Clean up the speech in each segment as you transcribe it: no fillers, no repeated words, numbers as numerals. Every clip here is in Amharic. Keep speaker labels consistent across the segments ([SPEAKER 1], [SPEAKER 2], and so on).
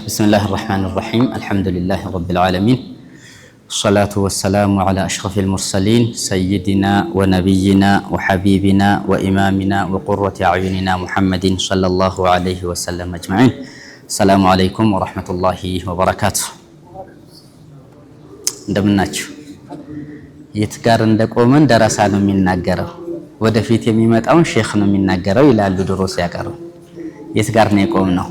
[SPEAKER 1] بسم الله الرحمن الرحيم الحمد لله رب العالمين الصلاة والسلام على أشرف المرسلين سيدنا ونبينا وحبيبنا وإمامنا وقرة أعيننا محمد صلى الله عليه وسلم أجمعين. السلام عليكم ورحمة الله وبركاته. እንደምናችሁ የት ጋር እንደቆመን ደረሳ ነው የሚናገረው፣ ወደፊት የሚመጣውን ሼክ ነው የሚናገረው ይላሉ ድሮ ሲያቀርቡ። የት ጋር ነው የቆምነው?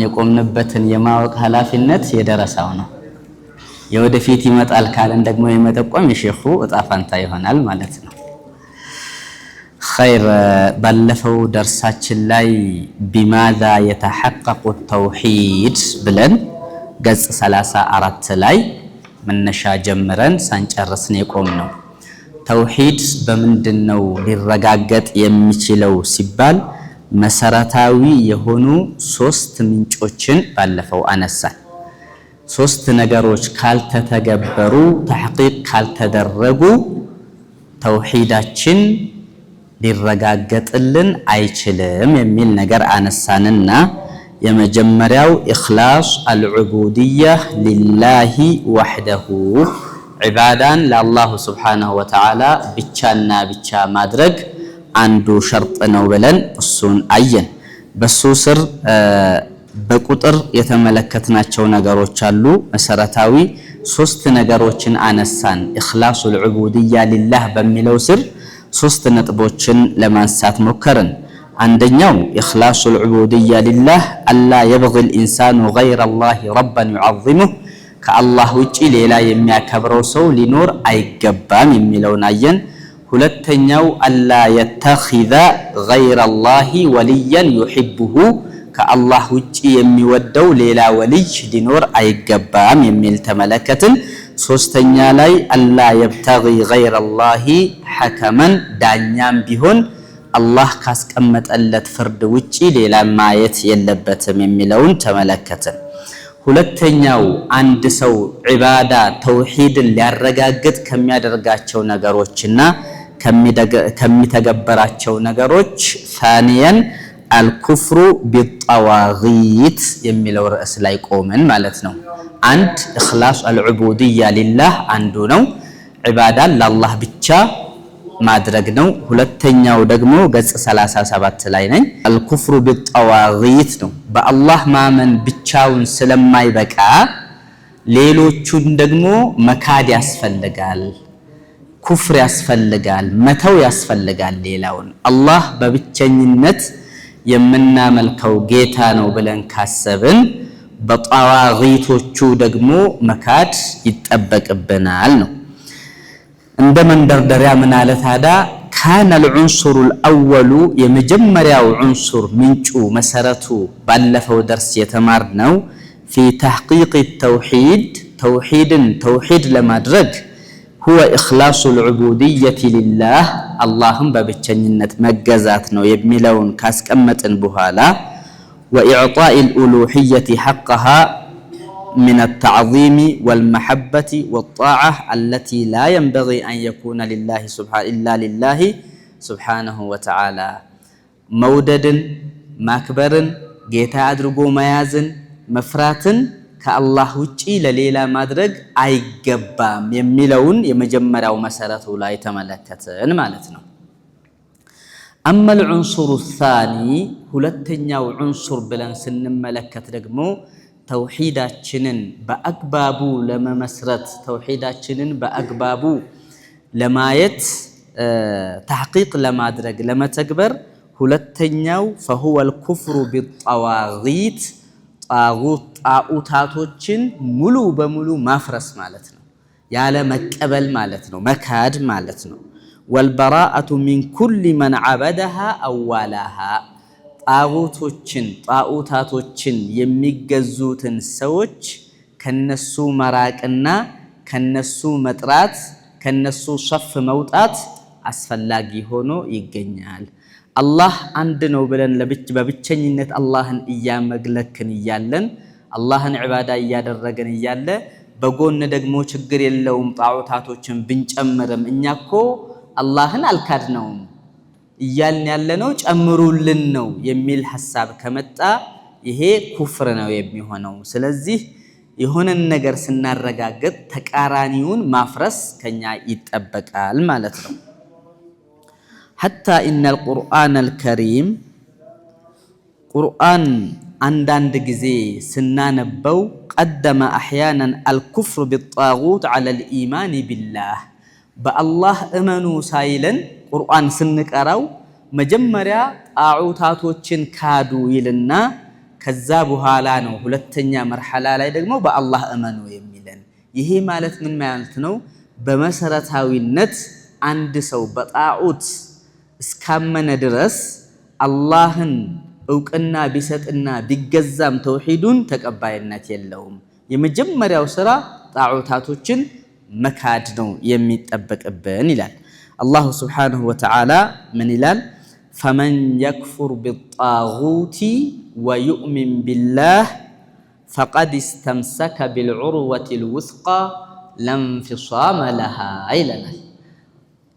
[SPEAKER 1] የቆምንበትን የማወቅ ኃላፊነት የደረሳው ነው። የወደፊት ይመጣል ካለን ደግሞ የመጠቆም የሼኹ እጣ ፈንታ ይሆናል ማለት ነው። ኸይር ባለፈው ደርሳችን ላይ ቢማዛ የተሐቀቁ ተውሂድ ብለን ገጽ 34 ላይ መነሻ ጀምረን ሳንጨርስን የቆምነው ተውሂድ በምንድነው ሊረጋገጥ የሚችለው ሲባል መሰረታዊ የሆኑ ሶስት ምንጮችን ባለፈው አነሳን። ሶስት ነገሮች ካልተተገበሩ ተሕቂቅ ካልተደረጉ ተውሂዳችን ሊረጋገጥልን አይችልም የሚል ነገር አነሳንና የመጀመሪያው ኢኽላስ አልዑቡድያህ ሊላሂ ወሕደሁ ዒባዳን ለአላሁ ስብሓነሁ ወተዓላ ብቻና ብቻ ማድረግ አንዱ ሸርጥ ነው ብለን እሱን አየን። በሱ ስር በቁጥር የተመለከትናቸው ነገሮች አሉ። መሰረታዊ ሶስት ነገሮችን አነሳን። ኢኽላሱል ዑቡድያ ሊላህ በሚለው ስር ሶስት ነጥቦችን ለማንሳት ሞከርን። አንደኛው ኢኽላሱል ዑቡድያ ሊላህ አላ የብጊል ኢንሳኑ ገይረላሂ ረበን ዩዐዚሙሁ ከአላህ ውጪ ሌላ የሚያከብረው ሰው ሊኖር አይገባም የሚለውን አየን። ሁለተኛው አላ የተኺዘ ገይረላሂ ወልያን ዩሒቡሁ ከአላህ ውጪ የሚወደው ሌላ ወልይ ሊኖር አይገባም የሚል ተመለከትን። ሶስተኛ ላይ አላ የብተጊ ገይረላሂ ሐከመን ዳኛም ቢሆን አላህ ካስቀመጠለት ፍርድ ውጪ ሌላ ማየት የለበትም የሚለውን ተመለከትን። ሁለተኛው አንድ ሰው ዒባዳ ተውሂድን ሊያረጋግጥ ከሚያደርጋቸው ነገሮችና ከሚተገበራቸው ነገሮች ثانيا አልኩፍሩ ቢጠዋጊት የሚለው ርዕስ ላይ ቆመን ማለት ነው። አንድ ኢኽላስ አልዑቡድያ ሊላህ አንዱ ነው፣ ዒባዳን ለአላህ ብቻ ማድረግ ነው። ሁለተኛው ደግሞ ገጽ 37 ላይ ነኝ፣ አልኩፍሩ ቢጠዋጊት ነው። በአላህ ማመን ብቻውን ስለማይበቃ ሌሎቹን ደግሞ መካድ ያስፈልጋል፣ ኩፍር ያስፈልጋል፣ መተው ያስፈልጋል። ሌላውን አላህ በብቸኝነት የምናመልከው ጌታ ነው ብለን ካሰብን በጠዋጊቶቹ ደግሞ መካድ ይጠበቅብናል ነው። እንደ መንደርደሪያ ምን አለ ታዲያ ካነ العنصر الاول የመጀመሪያው ዑንሱር ምንጩ መሰረቱ ባለፈው ደርስ የተማርነው في تحقيق التوحيد توحيد ለማድረግ هو إخلاص العبودية لله اللهم በብቸኝነት መገዛት ነው የሚለውን ካስቀመጥን በኋላ وإعطاء الألوهية حقها من التعظيم والمحبة والطاعة التي لا ينبغي أن يكون لله إلا لله سبحانه وتعالى مودد ماكبر جيتا أدرقو ميازن مفراتن ከአላህ ውጪ ለሌላ ማድረግ አይገባም የሚለውን የመጀመሪያው መሰረቱ ላይ ተመለከትን ማለት ነው። أما العنصر الثاني ሁለተኛው ዑንሱር ብለን ስንመለከት ደግሞ ተውሂዳችንን በአግባቡ ለመመስረት ተውሂዳችንን በአግባቡ ለማየት ተሕቂቅ ለማድረግ ለመተግበር ሁለተኛው فهو الكفر بالطواغيت ጣዖታቶችን ሙሉ በሙሉ ማፍረስ ማለት ነው፣ ያለ መቀበል ማለት ነው፣ መካድ ማለት ነው። والبراءة من كل من عبدها أولها ጣዖታቶችን የሚገዙትን ሰዎች ከነሱ መራቅና ከነሱ መጥራት ከነሱ ሶፍ መውጣት አስፈላጊ ሆኖ ይገኛል። አላህ አንድ ነው ብለን በብቸኝነት አላህን እያመለክን እያለን አላህን ዒባዳ እያደረገን እያለ በጎን ደግሞ ችግር የለውም ጣዖታቶችን ብንጨምርም እኛኮ አላህን አልካድነውም እያልን ያለነው ጨምሩልን ነው የሚል ሐሳብ ከመጣ ይሄ ኩፍር ነው የሚሆነው። ስለዚህ የሆነን ነገር ስናረጋግጥ ተቃራኒውን ማፍረስ ከኛ ይጠበቃል ማለት ነው። ሐታ ኢነል ቁርአነል ከሪም ቁርአን አንዳንድ ጊዜ ስናነበው ቀደመ አሕያናን አልኩፍር ቢጣጉት ዐለል ኢማን ቢላህ በአላህ እመኑ ሳይለን ቁርአን ስንቀራው መጀመሪያ ጣዖታቶችን ካዱ ይልና ከዛ በኋላ ነው ሁለተኛ መርሐላ ላይ ደግሞ በአላህ እመኑ የሚለን። ይሄ ማለት ምን ማለት ነው? በመሰረታዊነት አንድ ሰው በጣዖት እስካመነ ድረስ አላህን እውቅና ቢሰጥና ቢገዛም ተውሂዱን ተቀባይነት የለውም። የመጀመሪያው ስራ ጣዖታቶችን መካድ ነው የሚጠበቅብን ይላል አላሁ ስብሓነሁ ወተዓላ። ምን ይላል? ፈመን የክፉር ቢጣጉቲ ወዩእሚን ቢላህ ፈቀድ እስተምሰከ ቢልዑርወቲል ውስቃ ለንፊሳመ ለሃ ይለናል።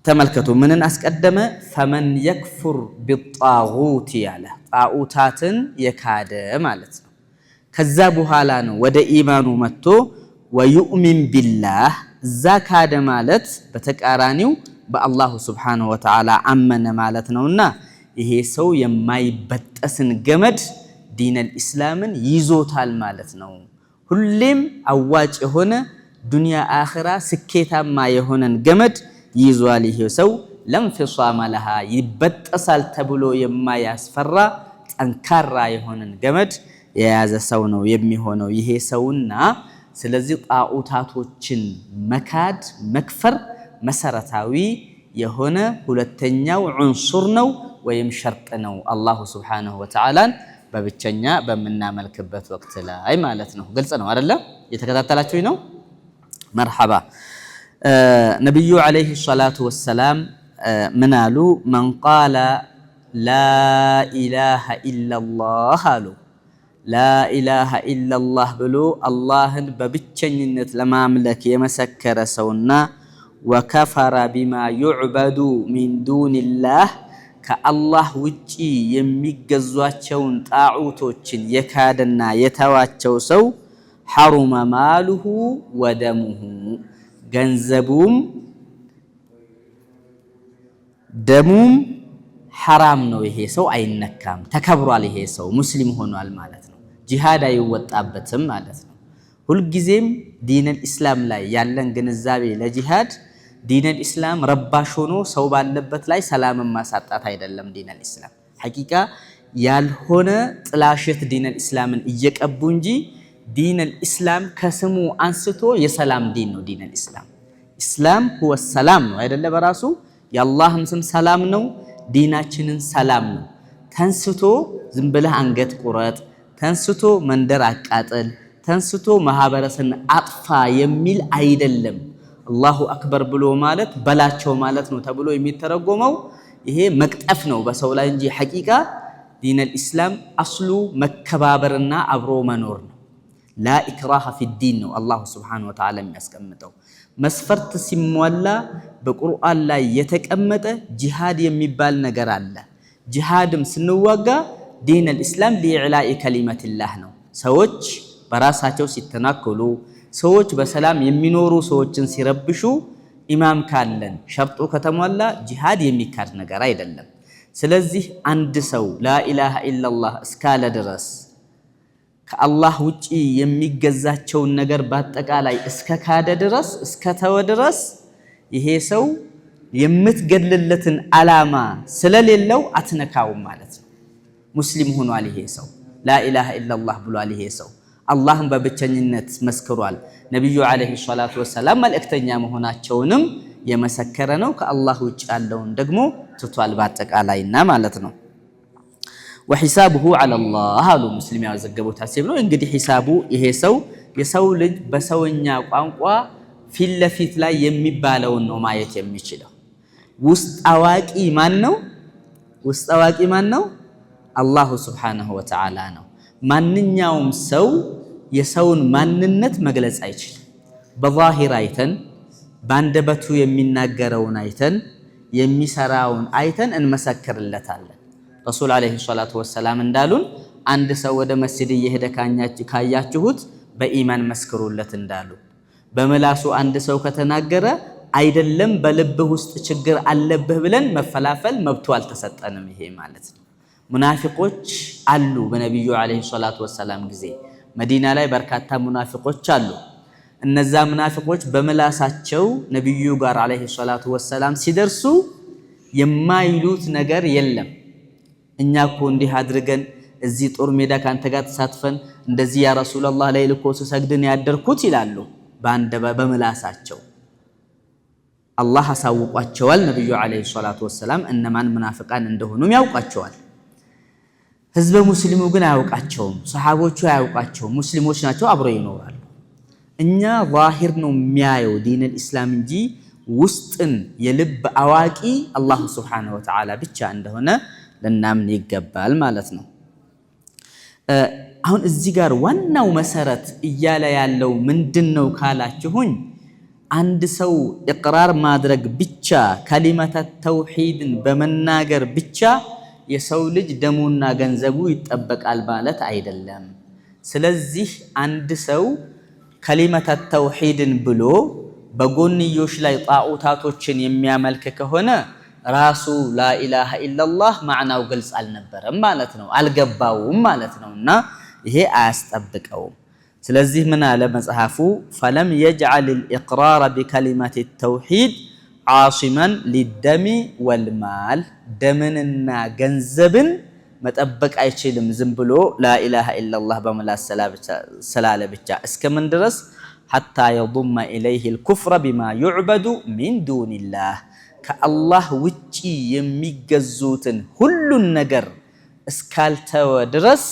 [SPEAKER 1] ተመልከቱ፣ ምንን አስቀደመ? ፈመን የክፉር ቢጣጉቲ ያለ ጣዖታትን የካደ ማለት ነው። ከዛ በኋላ ነው ወደ ኢማኑ መጥቶ ወዩእሚን ቢላህ እዛ ካደ ማለት በተቃራኒው በአላሁ ስብሓነሁ ወተዓላ አመነ ማለት ነውና ይሄ ሰው የማይበጠስን ገመድ ዲነል ኢስላምን ይዞታል ማለት ነው። ሁሌም አዋጭ የሆነ ዱንያ አኺራ ስኬታማ የሆነን ገመድ ይዟል ይሄ ሰው። ለንፊሳመ ለሃ ይበጠሳል ተብሎ የማያስፈራ ጠንካራ የሆነን ገመድ የያዘ ሰው ነው የሚሆነው ይሄ ሰውና ስለዚህ ጣዖታቶችን መካድ መክፈር መሰረታዊ የሆነ ሁለተኛው ዑንሱር ነው ወይም ሸርጥ ነው አላሁ ስብሓነሁ ወተዓላን በብቸኛ በምናመልክበት ወቅት ላይ ማለት ነው። ግልጽ ነው አይደለ? የተከታተላችሁኝ ነው? መርሐባ። ነቢዩ ዓለይሂ ሰላቱ ወሰላም ምን አሉ? መን ቃለ ላኢላሃ ኢለላህ አሉ። ላኢላሃ ኢለላህ ብሎ አላህን በብቸኝነት ለማምለክ የመሰከረ ሰውና ወከፈረ ቢማ ዩዕበዱ ሚን ዱኒላህ ከአላህ ውጪ የሚገዟቸውን ጣዖቶችን የካደና የተዋቸው ሰው ሐሩመ ማሉሁ ወደሙሁ ገንዘቡም ደሙም ሐራም ነው። ይሄ ሰው አይነካም፣ ተከብሯል። ይሄ ሰው ሙስሊም ሆኗል ማለት ነው። ጂሃድ አይወጣበትም ማለት ነው። ሁልጊዜም ዲነል ኢስላም ላይ ያለን ግንዛቤ ለጂሃድ ዲነል ኢስላም ረባሽ ሆኖ ሰው ባለበት ላይ ሰላምን ማሳጣት አይደለም። ዲነል ኢስላም ሐቂቃ ያልሆነ ጥላሸት ዲነል ኢስላምን እየቀቡ እንጂ ዲነል ኢስላም ከስሙ አንስቶ የሰላም ዲን ነው። ዲነል ኢስላም ኢስላም ሁወ ሰላም ነው አይደለ? በራሱ የአላህም ስም ሰላም ነው። ዲናችንን ሰላም ነው። ተንስቶ ዝም ብለህ አንገት ቁረጥ፣ ተንስቶ መንደር አቃጥል፣ ተንስቶ ማህበረሰብን አጥፋ የሚል አይደለም። አላሁ አክበር ብሎ ማለት በላቸው ማለት ነው ተብሎ የሚተረጎመው ይሄ መቅጠፍ ነው በሰው ላይ እንጂ ሐቂቃ ዲነል ኢስላም አስሉ መከባበርና አብሮ መኖር ነው። ላ ኢክራሃ ፊዲን ነው አላሁ ስብሓነሁ ወተዓላ የሚያስቀምጠው። መስፈርት ሲሟላ በቁርአን ላይ የተቀመጠ ጂሃድ የሚባል ነገር አለ። ጂሃድም ስንዋጋ ዲነል ኢስላም ሊኢዕላኢ ከሊመቲላህ ነው። ሰዎች በራሳቸው ሲተናከሉ፣ ሰዎች በሰላም የሚኖሩ ሰዎችን ሲረብሹ ኢማም ካለን ሸርጡ ከተሟላ ጂሃድ የሚካድ ነገር አይደለም። ስለዚህ አንድ ሰው ላኢላሃ ኢለላህ እስካለ ድረስ ከአላህ ውጪ የሚገዛቸውን ነገር በአጠቃላይ እስከ ካደ ድረስ እስከተወ ድረስ ይሄ ሰው የምትገድልለትን ዓላማ ስለሌለው አትነካውም ማለት ነው። ሙስሊም ሆኗል ይሄ ሰው። ላኢላሃ ኢለላህ ብሏል ይሄ ሰው። አላህን በብቸኝነት መስክሯል። ነቢዩ ዓለይሂ ሰላቱ ወሰላም መልእክተኛ መሆናቸውንም የመሰከረ ነው። ከአላህ ውጭ ያለውን ደግሞ ትቷል በአጠቃላይና ማለት ነው። ወሒሳቡሁ ዐለላህ አሉ ሙስሊም ያዘገቡት ሐዲስ ነው። እንግዲህ ሒሳቡ ይሄ ሰው የሰው ልጅ በሰውኛ ቋንቋ ፊት ለፊት ላይ የሚባለውን ነው ማየት የሚችለው። ውስጥ አዋቂ ማን ነው? ውስጥ አዋቂ ማን ነው? አላሁ ስብሓነሁ ወተዓላ ነው። ማንኛውም ሰው የሰውን ማንነት መግለጽ አይችልም። በዛሂር አይተን ባንደበቱ የሚናገረውን አይተን የሚሰራውን አይተን እንመሰክርለታለን። ረሱል ዓለይሂ ሰላቱ ወሰላም እንዳሉን አንድ ሰው ወደ መስጂድ እየሄደ ካያችሁት በኢማን መስክሩለት እንዳሉ በመላሱ አንድ ሰው ከተናገረ አይደለም በልብህ ውስጥ ችግር አለብህ ብለን መፈላፈል መብቱ አልተሰጠንም ይሄ ማለት ነው ሙናፊቆች አሉ በነብዩ አለይሂ ሰላቱ ወሰለም ጊዜ መዲና ላይ በርካታ ሙናፊቆች አሉ እነዛ ሙናፊቆች በመላሳቸው ነብዩ ጋር አለይሂ ሰላቱ ወሰለም ሲደርሱ የማይሉት ነገር የለም እኛ እኮ እንዲህ አድርገን እዚህ ጦር ሜዳ ካንተ ጋር ተሳትፈን እንደዚህ ያ ረሱላህ ላይ ልኮ ሰግድን ያደርኩት ይላሉ በመላሳቸው አላህ አሳውቋቸዋል ነብዩ አለይሂ ሰላቱ ወሰለም እነማን ሙናፊቃን እንደሆኑም ያውቃቸዋል ህዝበ ሙስሊሙ ግን አያውቃቸውም ሰሃቦቹ አያውቃቸውም ሙስሊሞች ናቸው አብረው ይኖራሉ እኛ ዛሂር ነው የሚያየው ዲን الاسلام እንጂ ውስጥን የልብ አዋቂ አላህ Subhanahu Wa Ta'ala ብቻ እንደሆነ ለናምን ይገባል ማለት ነው አሁን እዚህ ጋር ዋናው መሰረት እያለ ያለው ምንድነው ካላችሁኝ አንድ ሰው ኢቅራር ማድረግ ብቻ ከሊመተ ተውሂድን በመናገር ብቻ የሰው ልጅ ደሙና ገንዘቡ ይጠበቃል ማለት አይደለም ስለዚህ አንድ ሰው ከሊመተ ተውሂድን ብሎ በጎንዮሽ ላይ ጣዖታቶችን የሚያመልክ ከሆነ ራሱ ላኢላሃ ኢላላህ ማዕናው ግልጽ አልነበረም ማለት ነው አልገባውም ማለት ነውና ይሄ አያስጠብቀውም ስለዚህ ምን አለ መጽሐፉ فلم يجعل الإقرار بكلمة التوحيد عاصما للدم والمال دمننا ገንዘብን መጠበቅ አይችልም ዝም ብሎ ላኢላሃ ኢላላህ በመላስ ሰላለ ብቻ እስከምን ድረስ حتى يضم إليه الكفر بما يعبد من دون الله ከአላህ ውጪ የሚገዙትን ሁሉን ነገር እስካልተወ ድረስ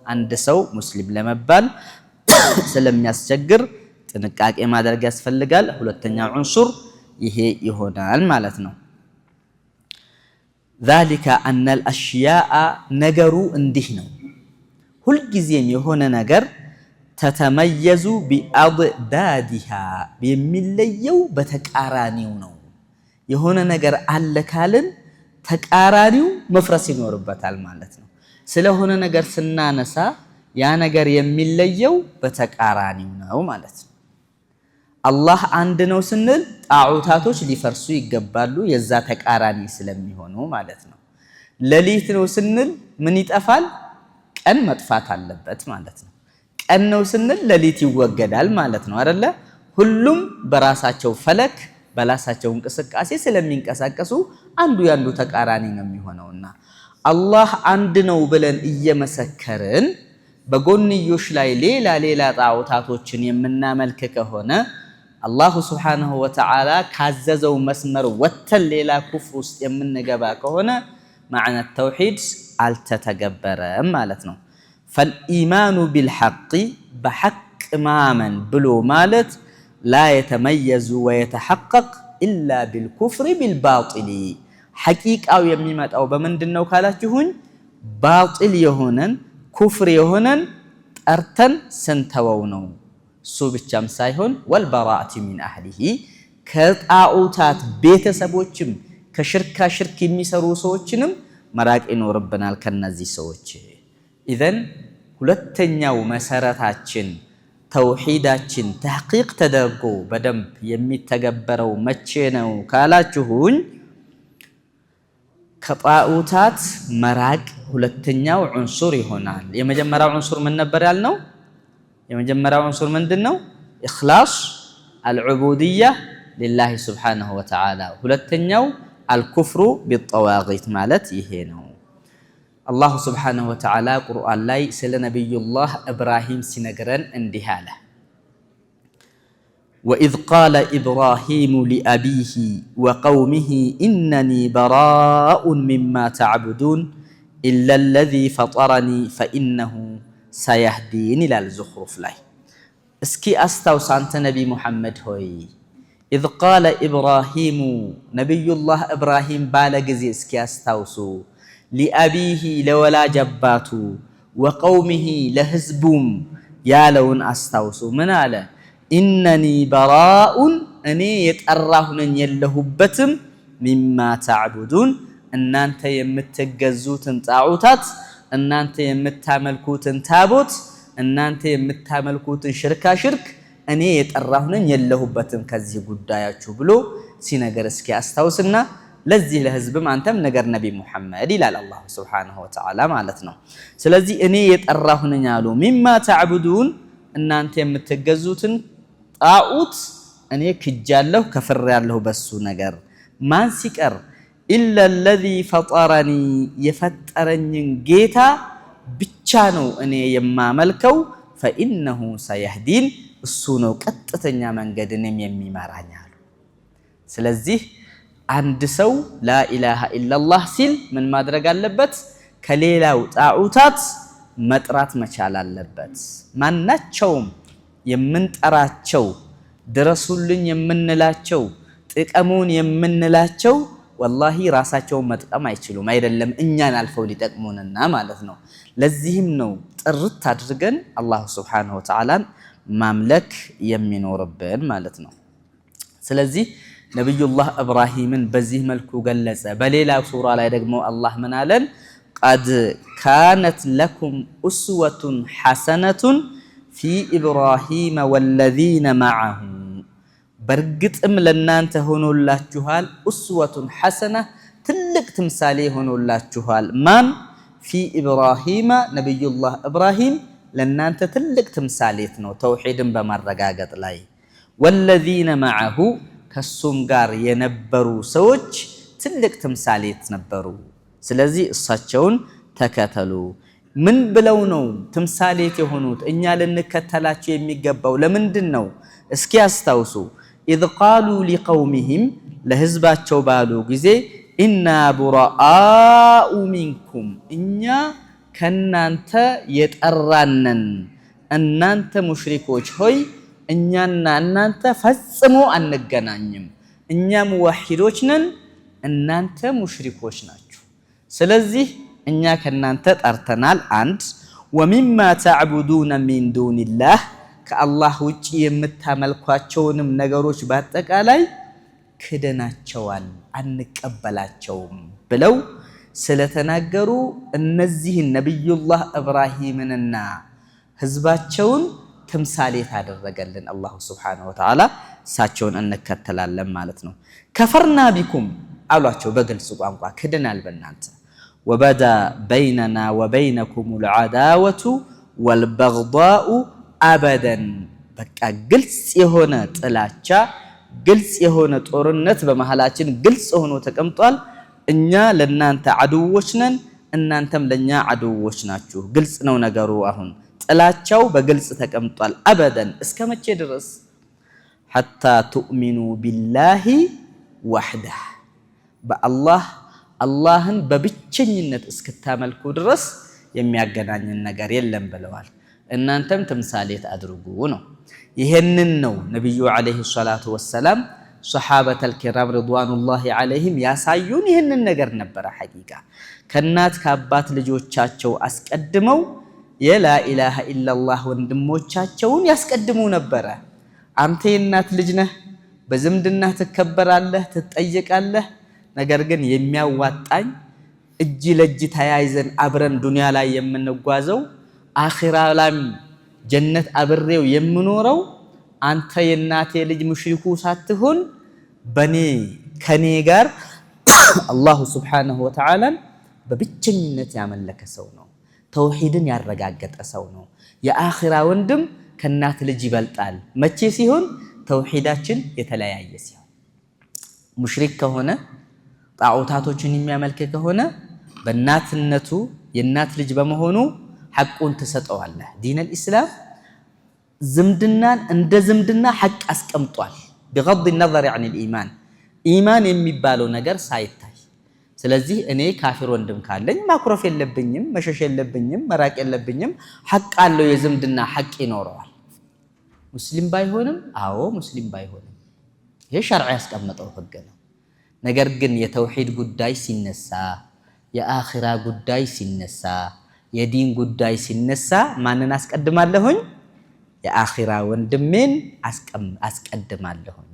[SPEAKER 1] አንድ ሰው ሙስሊም ለመባል ስለሚያስቸግር ጥንቃቄ ማድረግ ያስፈልጋል ሁለተኛው ዑንሱር ይሄ ይሆናል ማለት ነው ذلك أن الأشياء ነገሩ እንዲህ ነው ሁሉ ጊዜም የሆነ ነገር ተተመየዙ بأضدادها የሚለየው በተቃራኒው ነው የሆነ ነገር አለ ካልን ተቃራኒው መፍረስ ይኖርበታል ማለት ነው ስለሆነ ነገር ስናነሳ ያ ነገር የሚለየው በተቃራኒው ነው ማለት ነው አላህ አንድ ነው ስንል ጣዖታቶች ሊፈርሱ ይገባሉ የዛ ተቃራኒ ስለሚሆኑ ማለት ነው ለሊት ነው ስንል ምን ይጠፋል ቀን መጥፋት አለበት ማለት ነው ቀን ነው ስንል ለሊት ይወገዳል ማለት ነው አይደለ ሁሉም በራሳቸው ፈለክ በላሳቸው እንቅስቃሴ ስለሚንቀሳቀሱ አንዱ ያንዱ ተቃራኒ ነው የሚሆነውና አላህ አንድ ነው ብለን እየመሰከርን በጎንዮሽ ላይ ሌላ ጣዖታቶችን የምናመልክ ከሆነ አላህ Subhanahu Wa Ta'ala ካዘዘው መስመር ወተን ሌላ ኩፍር ውስጥ የምንገባ ከሆነ معنى التوحيد አልተተገበረም ማለት ነው فالإيمان بالحق بحق مامن بلو مالت لا يتميز ويتحقق إلا بالكفر بالباطل حقيقة أو يميمات أو بمندنو كالاتهون باطل يهونن كفر يهونن أرتن سنتوونو سوب الشمسايهون والبراءة من أهله كالآوتات بيت سبوچم كشركة شرك ميسرو سوچنم مراك إنو ربنا الكنزي سوچ إذن ሁለተኛው መሰረታችን ተውሂዳችን ተሕቂቅ ተደርጎ በደንብ የሚተገበረው መቼ ነው ካላችሁኝ ከጣዖታት መራቅ ሁለተኛው ዑንሱር ይሆናል የመጀመሪያው ዑንሱር ምን ነበር ያልነው የመጀመሪያው ዑንሱር ምንድነው ኢኽላስ አልዑቡድያ لله سبحانه وتعالى ሁለተኛው አልኩፍሩ ቢጠዋጊት ማለት ይሄ ነው الله سبحانه وتعالى قرآن لاي سل نبي الله إبراهيم سنجرن اندهاله وإذ قال إبراهيم لأبيه وقومه إنني براء مما تعبدون إلا الذي فطرني فإنه سيهدين إلى الزخرف لاي اسكي أستوس أنت نبي محمد هوي إذ قال إبراهيم نبي الله إبراهيم بالغزي اسكي أستوسو لأبيه لولا جباتو وقومه لهزبوم يالون أستوسو من على إنني براء أني يتأرهن يلهبتم مما تعبدون أن أنت يمتجزوت تعوتات
[SPEAKER 2] እናንተ የምታመልኩትን ታቦት እናንተ የምታመልኩትን ሽርክ እኔ የጠራሁ ነኝ የለሁበትም ከዚህ ጉዳያችሁ ብሎ ሲነገር እስኪ አስታውስና ለዚህ ለህዝብም አንተም ነገር ነቢ ሙሐመድ ይላል አላህ ሱብሓነሁ ወተዓላ ማለት ነው። ስለዚህ እኔ የጠራሁ ነኝ አሉ ሚማ ተዕቡዱን እናንተ የምትገዙትን ጣዖት እኔ ክጃለሁ ከፍሬያለሁ በሱ ነገር ማን ሲቀር ኢላ الذي فطرني የፈጠረኝን ጌታ ብቻ ነው እኔ የማመልከው فإنه سيهدين እሱ ነው ቀጥተኛ መንገድንም የሚመራኝ አሉ። ስለዚህ አንድ ሰው ላኢላሃ ኢላላህ ሲል ምን ማድረግ አለበት? ከሌላው ጣዖታት መጥራት መቻል አለበት። ማናቸውም የምንጠራቸው ድረሱልኝ የምንላቸው ጥቀሙን የምንላቸው ወላሂ ራሳቸውን መጥቀም አይችሉም አይደለም እኛን አልፈው ሊጠቅሙንና ማለት ነው። ለዚህም ነው ጥርት አድርገን አላህ ሱብሓነሁ ወተዓላን ማምለክ የሚኖርብን ማለት ነው። ስለዚህ ነብዩላህ ኢብራሂምን በዚህ መልኩ ገለጸ። በሌላ ሱራ ላይ ደግሞ አላህ ምን አለን? ቀድ ካነት ለኩም ኡስወቱን ሐሰነቱን ፊ ኢብራሂም ወለዚነ መዐሁ በርግጥም ለናንተ ሆኖላችኋል ኡስወቱን ሐሰነ ትልቅ ትምሳሌ ሆኖላችኋል። ማን? ፊ ኢብራሂም ነብዩላህ ኢብራሂም ለናንተ ትልቅ ትምሳሌት ነው ተውሂድን በማረጋገጥ ላይ ወለዚነ መዐሁ ከሱም ጋር የነበሩ ሰዎች ትልቅ ትምሳሌት ነበሩ። ስለዚህ እሳቸውን ተከተሉ። ምን ብለው ነው ትምሳሌት የሆኑት? እኛ ልንከተላቸው የሚገባው ለምንድን ነው? እስኪ አስታውሱ። ኢዝ ቃሉ ሊቀውሚሂም ለህዝባቸው ባሉ ጊዜ ኢና ቡራአኡ ሚንኩም እኛ ከናንተ የጠራነን እናንተ ሙሽሪኮች ሆይ እኛና እናንተ ፈጽሞ አንገናኝም። እኛ ሙዋሂዶች ነን፣ እናንተ ሙሽሪኮች ናችሁ። ስለዚህ እኛ ከናንተ ጠርተናል። አንድ ወሚማ ተዕቡዱነ ሚን ዱኒላህ ከአላህ ውጪ የምታመልኳቸውንም ነገሮች በአጠቃላይ ክደናቸዋል አንቀበላቸውም ብለው ስለተናገሩ እነዚህን ነብዩላህ ኢብራሂምንና ህዝባቸውን ተምሳሌት አደረገልን አላህ ሱብሓነሁ ወተዓላ። እሳቸውን እንከተላለን ማለት ነው። ከፈርና ቢኩም አሏቸው በግልጽ ቋንቋ ክደናል በእናንተ ወበዳ በይነና ወበይነኩሙል ዐዳወቱ ወልበግዳኡ አበደን በቃ ግልጽ የሆነ ጥላቻ ግልጽ የሆነ ጦርነት በመሃላችን ግልጽ ሆኖ ተቀምጧል። እኛ ለናንተ አድውዎች ነን፣ እናንተም ለኛ አድውዎች ናችሁ። ግልጽ ነው ነገሩ። አሁን ጥላቻው በግልጽ ተቀምጧል። አበደን እስከ መቼ ድረስ? ሐታ ቱእሚኑ ቢላሂ ወህደህ በአላህ አላህን በብቸኝነት እስክታመልኩ ድረስ የሚያገናኝን ነገር የለም ብለዋል። እናንተም ተምሳሌት አድርጉ ነው። ይሄንን ነው ነብዩ አለይሂ ሰላቱ ወሰላም ሱሐበተል ኪራም ረድዋኑላሂ አለይሂም ያሳዩን። ይሄንን ነገር ነበረ ሐቂቃ ከናት ከአባት ልጆቻቸው አስቀድመው የላኢላሃ ኢላላህ ወንድሞቻቸውን ያስቀድሙ ነበረ። አንተ የናት ልጅ ነህ፣ በዝምድና ትከበራለህ፣ ትጠየቃለህ። ነገር ግን የሚያዋጣኝ እጅ ለእጅ ተያይዘን አብረን ዱንያ ላይ የምንጓዘው አኺራ ላይ ጀነት አብሬው የምኖረው አንተ የናቴ ልጅ ሙሽሪኩ ሳትሆን ከኔ ጋር አላሁ ሱብሓነሁ ወተዓላን በብቸኝነት ያመለከ ሰው ነው። ተውሂድን ያረጋገጠ ሰው ነው። የአኺራ ወንድም ከናት ልጅ ይበልጣል። መቼ ሲሆን? ተውሂዳችን የተለያየ ሲሆን። ሙሽሪክ ከሆነ ጣዖታቶችን የሚያመልክ ከሆነ በእናትነቱ የናት ልጅ በመሆኑ ሐቁን ትሰጠዋለህ። ዲነል ኢስላም ዝምድናን እንደ ዝምድና ሐቅ አስቀምጧል። بغض النظر عن الإيمان ኢማን የሚባለው ነገር ሳይታይ። ስለዚህ እኔ ካፊር ወንድም ካለኝ ማኩረፍ የለብኝም፣ መሸሽ የለብኝም፣ መራቅ የለብኝም። ሐቅ አለው፣ የዝምድና ሐቅ ይኖረዋል። ሙስሊም ባይሆንም አዎ ሙስሊም ባይሆንም ይሄ ሸርዕ ያስቀመጠው ህግ ነው። ነገር ግን የተውሂድ ጉዳይ ሲነሳ፣ የአኺራ ጉዳይ ሲነሳ፣ የዲን ጉዳይ ሲነሳ ማንን አስቀድማለሁኝ? የአኺራ ወንድሜን አስቀድማለሁኝ።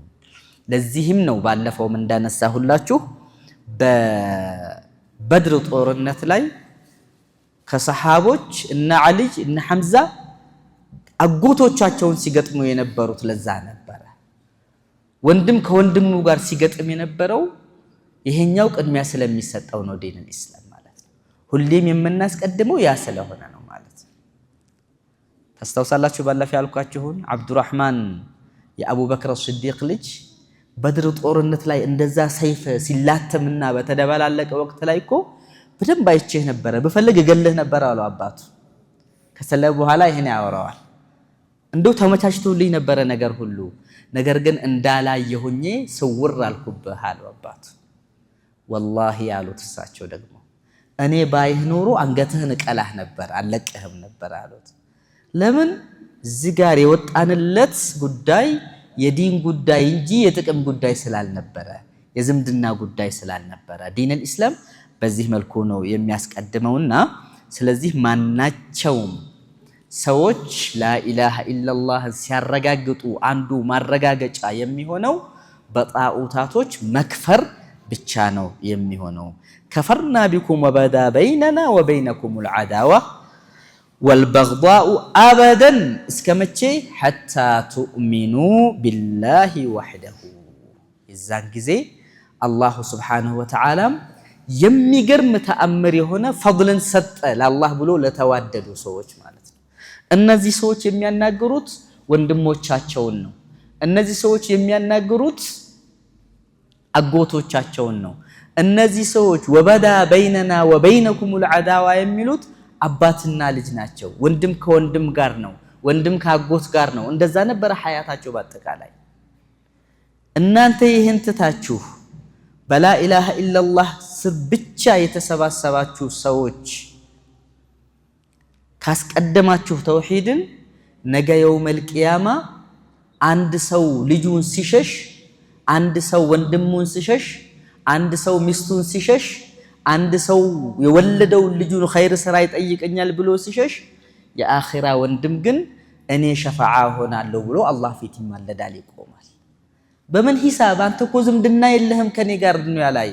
[SPEAKER 2] ለዚህም ነው ባለፈውም እንዳነሳሁላችሁ በበድር ጦርነት ላይ ከሰሃቦች እነ አሊ እነ ሐምዛ አጎቶቻቸውን ሲገጥሙ የነበሩት ለዛ ነበረ። ወንድም ከወንድሙ ጋር ሲገጥም የነበረው ይሄኛው ቅድሚያ ስለሚሰጠው ነው ዲን الاسلام ማለት ነው። ሁሌም የምናስቀድመው ያ ስለሆነ ነው ማለት ነው። ታስታውሳላችሁ ባለፈው ያልኳችሁን አብዱራህማን የአቡበክር الصديق ልጅ በድር ጦርነት ላይ እንደዛ ሰይፍ ሲላተምና በተደባላለቀ ወቅት ላይ እኮ በደንብ አይቼህ ነበር በፈልግ እገልህ ነበር አለው አባቱ። ከሰለበ በኋላ ይሄን ያወራዋል። እንደው ተመቻችቶልኝ ነበር ነገር ሁሉ፣ ነገር ግን እንዳላየሁኝ ስውር አልኩብህ አለው አባቱ። ወላሂ ያሉት እሳቸው ደግሞ እኔ ባይህ ኖሮ አንገትህን እቀላህ ነበር አለቅህም ነበር አሉት። ለምን እዚህ ጋር የወጣንለት ጉዳይ የዲን ጉዳይ እንጂ የጥቅም ጉዳይ ስላልነበረ የዝምድና ጉዳይ ስላልነበረ ዲን الاسلام በዚህ መልኩ ነው የሚያስቀድመውና ስለዚህ ማናቸውም ሰዎች ላኢላሃ ኢላላህ ሲያረጋግጡ አንዱ ማረጋገጫ የሚሆነው በጣዖታቶች መክፈር ብቻ ነው የሚሆነው። ከፈርና ቢኩም ወበዳ በይነና ወበይነኩም العداوة والبغضاء أبدا እስከመቼ حتى تؤمنوا بالله وحده የዛን ጊዜ አላህ Subhanahu Wa Ta'ala የሚገርም ተአምር የሆነ ፈድልን ሰጠ ለአላህ ብሎ ለተዋደዱ ሰዎች ማለት ነው። እነዚህ ሰዎች የሚያናገሩት ወንድሞቻቸውን ነው። እነዚህ ሰዎች የሚያናገሩት አጎቶቻቸውን ነው። እነዚህ ሰዎች ወበዳ በይነና ወበይነኩም العداوة የሚሉት አባትና ልጅ ናቸው። ወንድም ከወንድም ጋር ነው፣ ወንድም ከአጎት ጋር ነው። እንደዛ ነበር ሐያታቸው በአጠቃላይ። እናንተ ይህን ትታችሁ በላ ኢላሃ ኢላላህ ስር ብቻ የተሰባሰባችሁ ሰዎች ካስቀደማችሁ ተውሂድን ነገ የውመል ቂያማ አንድ ሰው ልጁን ሲሸሽ፣ አንድ ሰው ወንድሙን ሲሸሽ፣ አንድ ሰው ሚስቱን ሲሸሽ፣ አንድ ሰው የወለደው ልጁን ኸይር ስራ ይጠይቀኛል ብሎ ሲሸሽ፣ የአኺራ ወንድም ግን እኔ ሸፋዓ ሆናለሁ ብሎ አላህ ፊት ይማለዳል ይቆማል። በምን ሂሳብ? አንተ እኮ ዝምድና የለህም ከኔ ጋር ነው ያላይ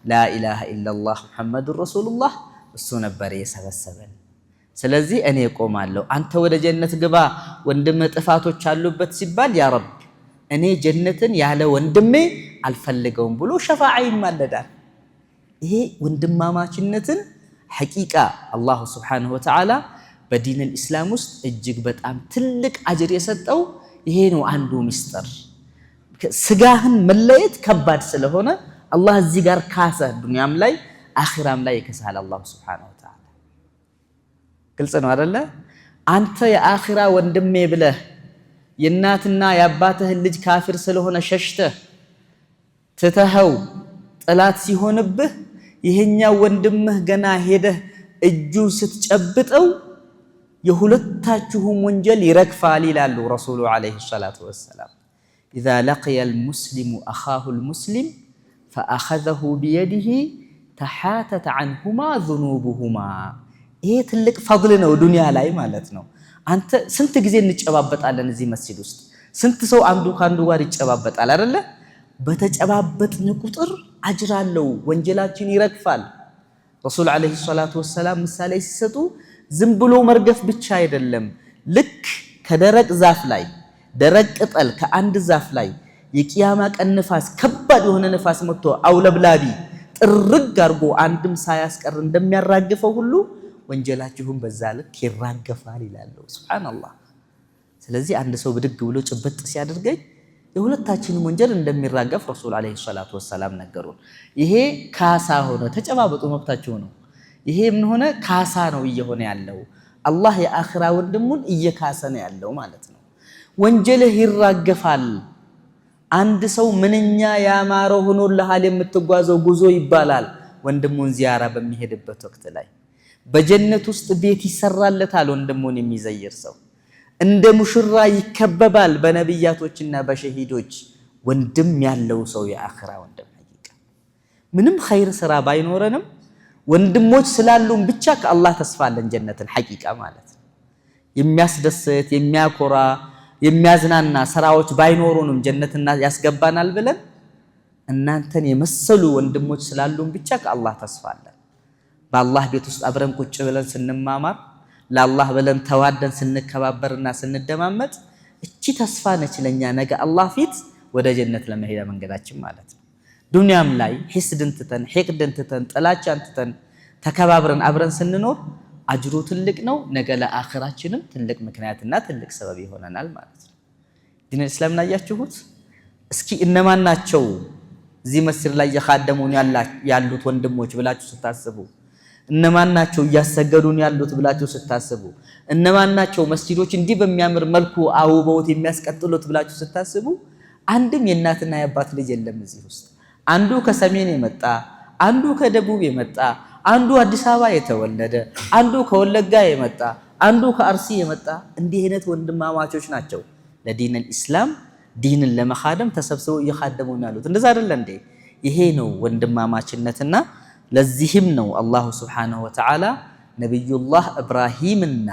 [SPEAKER 2] ላኢላሃ ኢላላህ ሙሐመዱር ረሱሉላህ እሱ ነበር የሰበሰበን። ስለዚህ እኔ እቆማለሁ፣ አንተ ወደ ጀነት ግባ ወንድም ጥፋቶች አሉበት ሲባል ያ ረብ እኔ ጀነትን ያለ ወንድሜ አልፈልገውም ብሎ ሸፋዓ ይማለዳል። ይሄ ወንድማማችነትን ሐቂቃ አላህ Subhanahu Wa Ta'ala በዲን الاسلام ውስጥ እጅግ በጣም ትልቅ አጅር የሰጠው ይሄ ነው። አንዱ ሚስጥር ስጋህን መለየት ከባድ ስለሆነ አላህ እዚህ ጋር ካሰ ዱንያም ላይ አኺራም ላይ ይከሳል አላህ Subhanahu Wa Ta'ala። ግልጽ ነው አይደለ? አንተ የአኺራ ወንድሜ ብለህ የእናትና የአባትህ ልጅ ካፊር ስለሆነ ሸሽተህ ትተኸው ጥላት ሲሆንብህ ይሄኛው ወንድምህ ገና ሄደህ እጁ ስትጨብጠው የሁለታችሁም ወንጀል ይረግፋል ይላሉ ረሱሉ አለይሂ ሰላቱ ወሰላም። إذا لقي المسلم أخاه المسلم فأخذه بيده تحاتت عنهما ذنوبهما ይሄ ትልቅ ፈድል ነው ዱንያ ላይ ማለት ነው። አንተ ስንት ጊዜ እንጨባበጣለን እዚህ መስጂድ ውስጥ ስንት ሰው አንዱ ካንዱ ጋር ይጨባበጣል አይደለ? በተጨባበጥን ቁጥር አጅር አለው፣ ወንጀላችን ይረግፋል። ረሱል አለይሂ ሰላቱ ወሰላም ምሳሌ ሲሰጡ ዝም ብሎ መርገፍ ብቻ አይደለም። ልክ ከደረቅ ዛፍ ላይ ደረቅ ቅጠል ከአንድ ዛፍ ላይ የቂያማ ቀን ንፋስ ከባድ የሆነ ንፋስ መጥቶ አውለብላቢ ጥርግ አድርጎ አንድም ሳያስቀር እንደሚያራግፈው ሁሉ ወንጀላችሁም በዛ ልክ ይራገፋል ይላል ሱብሃንአላህ። ስለዚህ አንድ ሰው ብድግ ብሎ ጭብጥ ሲያደርገኝ የሁለታችንም ወንጀል እንደሚራገፍ ረሱል አለይሂ ሰላቱ ወሰላም ነገሩን። ይሄ ካሳ ሆነ፣ ተጨባበጡ መብታችሁ ነው። ይሄ ምን ሆነ? ካሳ ነው እየሆነ ያለው። አላህ የአኺራ ወንድሙን እየካሰ ነው ያለው ማለት ነው። ወንጀልህ ይራገፋል። አንድ ሰው ምንኛ ያማረ ሆኖልሃል የምትጓዘው ጉዞ ይባላል ወንድሙን ዚያራ በሚሄድበት ወቅት ላይ። በጀነት ውስጥ ቤት ይሰራለታል ወንድሙን የሚዘይር ሰው። እንደ ሙሽራ ይከበባል በነብያቶችና በሸሂዶች። ወንድም ያለው ሰው የአኺራ ወንድም ሐቂቃ ምንም ኸይር ስራ ባይኖረንም ወንድሞች ስላሉን ብቻ ከአላህ ተስፋ አለን ጀነትን ሐቂቃ ማለት ነው። የሚያስደስት የሚያኮራ የሚያዝናና ስራዎች ባይኖሩንም ጀነትና ያስገባናል ብለን እናንተን የመሰሉ ወንድሞች ስላሉን ብቻ ከአላህ ተስፋ አለን። በአላህ ቤት ውስጥ አብረን ቁጭ ብለን ስንማማር ለአላህ ብለን ተዋደን ስንከባበርና ስንደማመጥ እቺ ተስፋ ነች ለኛ ነገ አላህ ፊት ወደ ጀነት ለመሄድ መንገዳችን ማለት ነው። ዱንያም ላይ ሒስድን ትተን ሒቅድን ትተን ጥላቻን ትተን ተከባብረን አብረን ስንኖር አጅሩ ትልቅ ነው። ነገ ለአኺራችንም ትልቅ ምክንያትና ትልቅ ሰበብ ይሆነናል ማለት ነው። ዲን እስላምን አያችሁት? እስኪ እነማን ናቸው እዚህ መስጊድ ላይ የኻደሙን ያሉት ወንድሞች ብላችሁ ስታስቡ፣ እነማን ናቸው እያሰገዱን ያሉት ብላችሁ ስታስቡ፣ እነማን ናቸው መስጊዶች እንዲህ በሚያምር መልኩ አውበውት የሚያስቀጥሉት ብላችሁ ስታስቡ፣ አንድም የእናትና የአባት ልጅ የለም እዚህ ውስጥ። አንዱ ከሰሜን የመጣ አንዱ ከደቡብ የመጣ አንዱ አዲስ አበባ የተወለደ አንዱ ከወለጋ የመጣ አንዱ ከአርሲ የመጣ እንዲህ አይነት ወንድማማቾች ናቸው ለዲን الاسلام ዲንን ለመኻደም ተሰብስበው እየኻደሙ ያሉት። እንደዛ አይደለ እንዴ? ይሄ ነው ወንድማማችነትና ለዚህም ነው አላሁ ሱብሓነሁ ወተዓላ ነብዩላህ ኢብራሂምና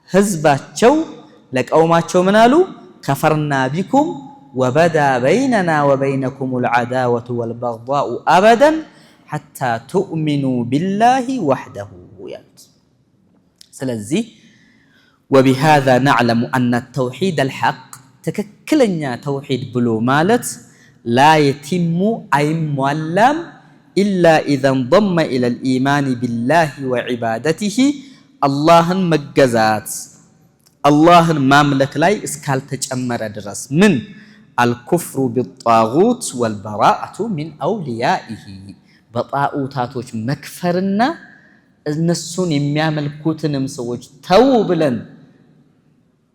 [SPEAKER 2] ህዝባቸው ለቀውማቸው ምን አሉ? ከፈርና ቢኩም ወበዳ በይነና ወበይነኩም العداوة والبغضاء أبدا حتى تؤمنوا بالله وحده ያሉት። ስለዚህ وبهذا نعلم أن التوحيد الحق ትክክለኛ ተውሂድ ብሎ ማለት لا يتم አይሟላም إلا إذا انضم إلى الإيمان بالله وعبادته اللهን መገዛት اللهን ማምለክ ላይ እስካልተጨመረ ድረስ ምን الكفر بالطاغوت والبراءة من أوليائه በጣዖታቶች መክፈርና እነሱን የሚያመልኩትንም ሰዎች ተው ብለን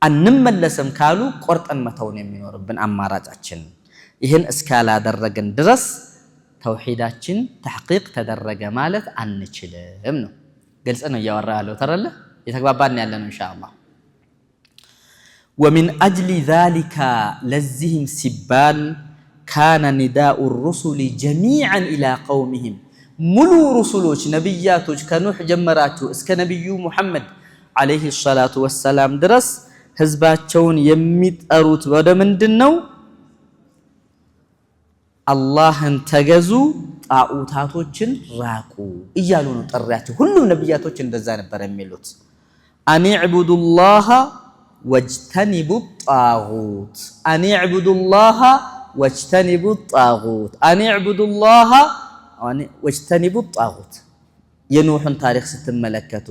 [SPEAKER 2] አንመለስም ካሉ ቆርጠን መተው ነው የሚኖርብን አማራጫችን። ይህን እስካላደረግን ድረስ ተውሂዳችን ተሕቂቅ ተደረገ ማለት አንችልም ነው። ግልጽ ነው እያወራ ያለው ተረለ የተግባባን ያለነው ኢንሻአላህ። ومن أجل ذلك لزهم سبال كان نداء الرسل جميعا إلى قومهم ملو رسلوች ነብያቶች ከኑህ ጀመራችሁ እስከ ነብዩ ሙሐመድ አለይሂ ሰላቱ ወሰላም ድረስ ህዝባቸውን የሚጠሩት ወደ ምንድነው? አላህን ተገዙ ጣዖታቶችን ራቁ እያሉ ነው ጥሪያቸው። ሁሉም ነብያቶች እንደዛ ነበር የሚሉት። አንዕቡዱላህ ወጅተኒቡ ጣጉት አንዕቡዱላህ ወጅተኒቡ ጣጉት አንዕቡዱላህ ወጅተኒቡ ጣጉት። የኑህን ታሪክ ስትመለከቱ፣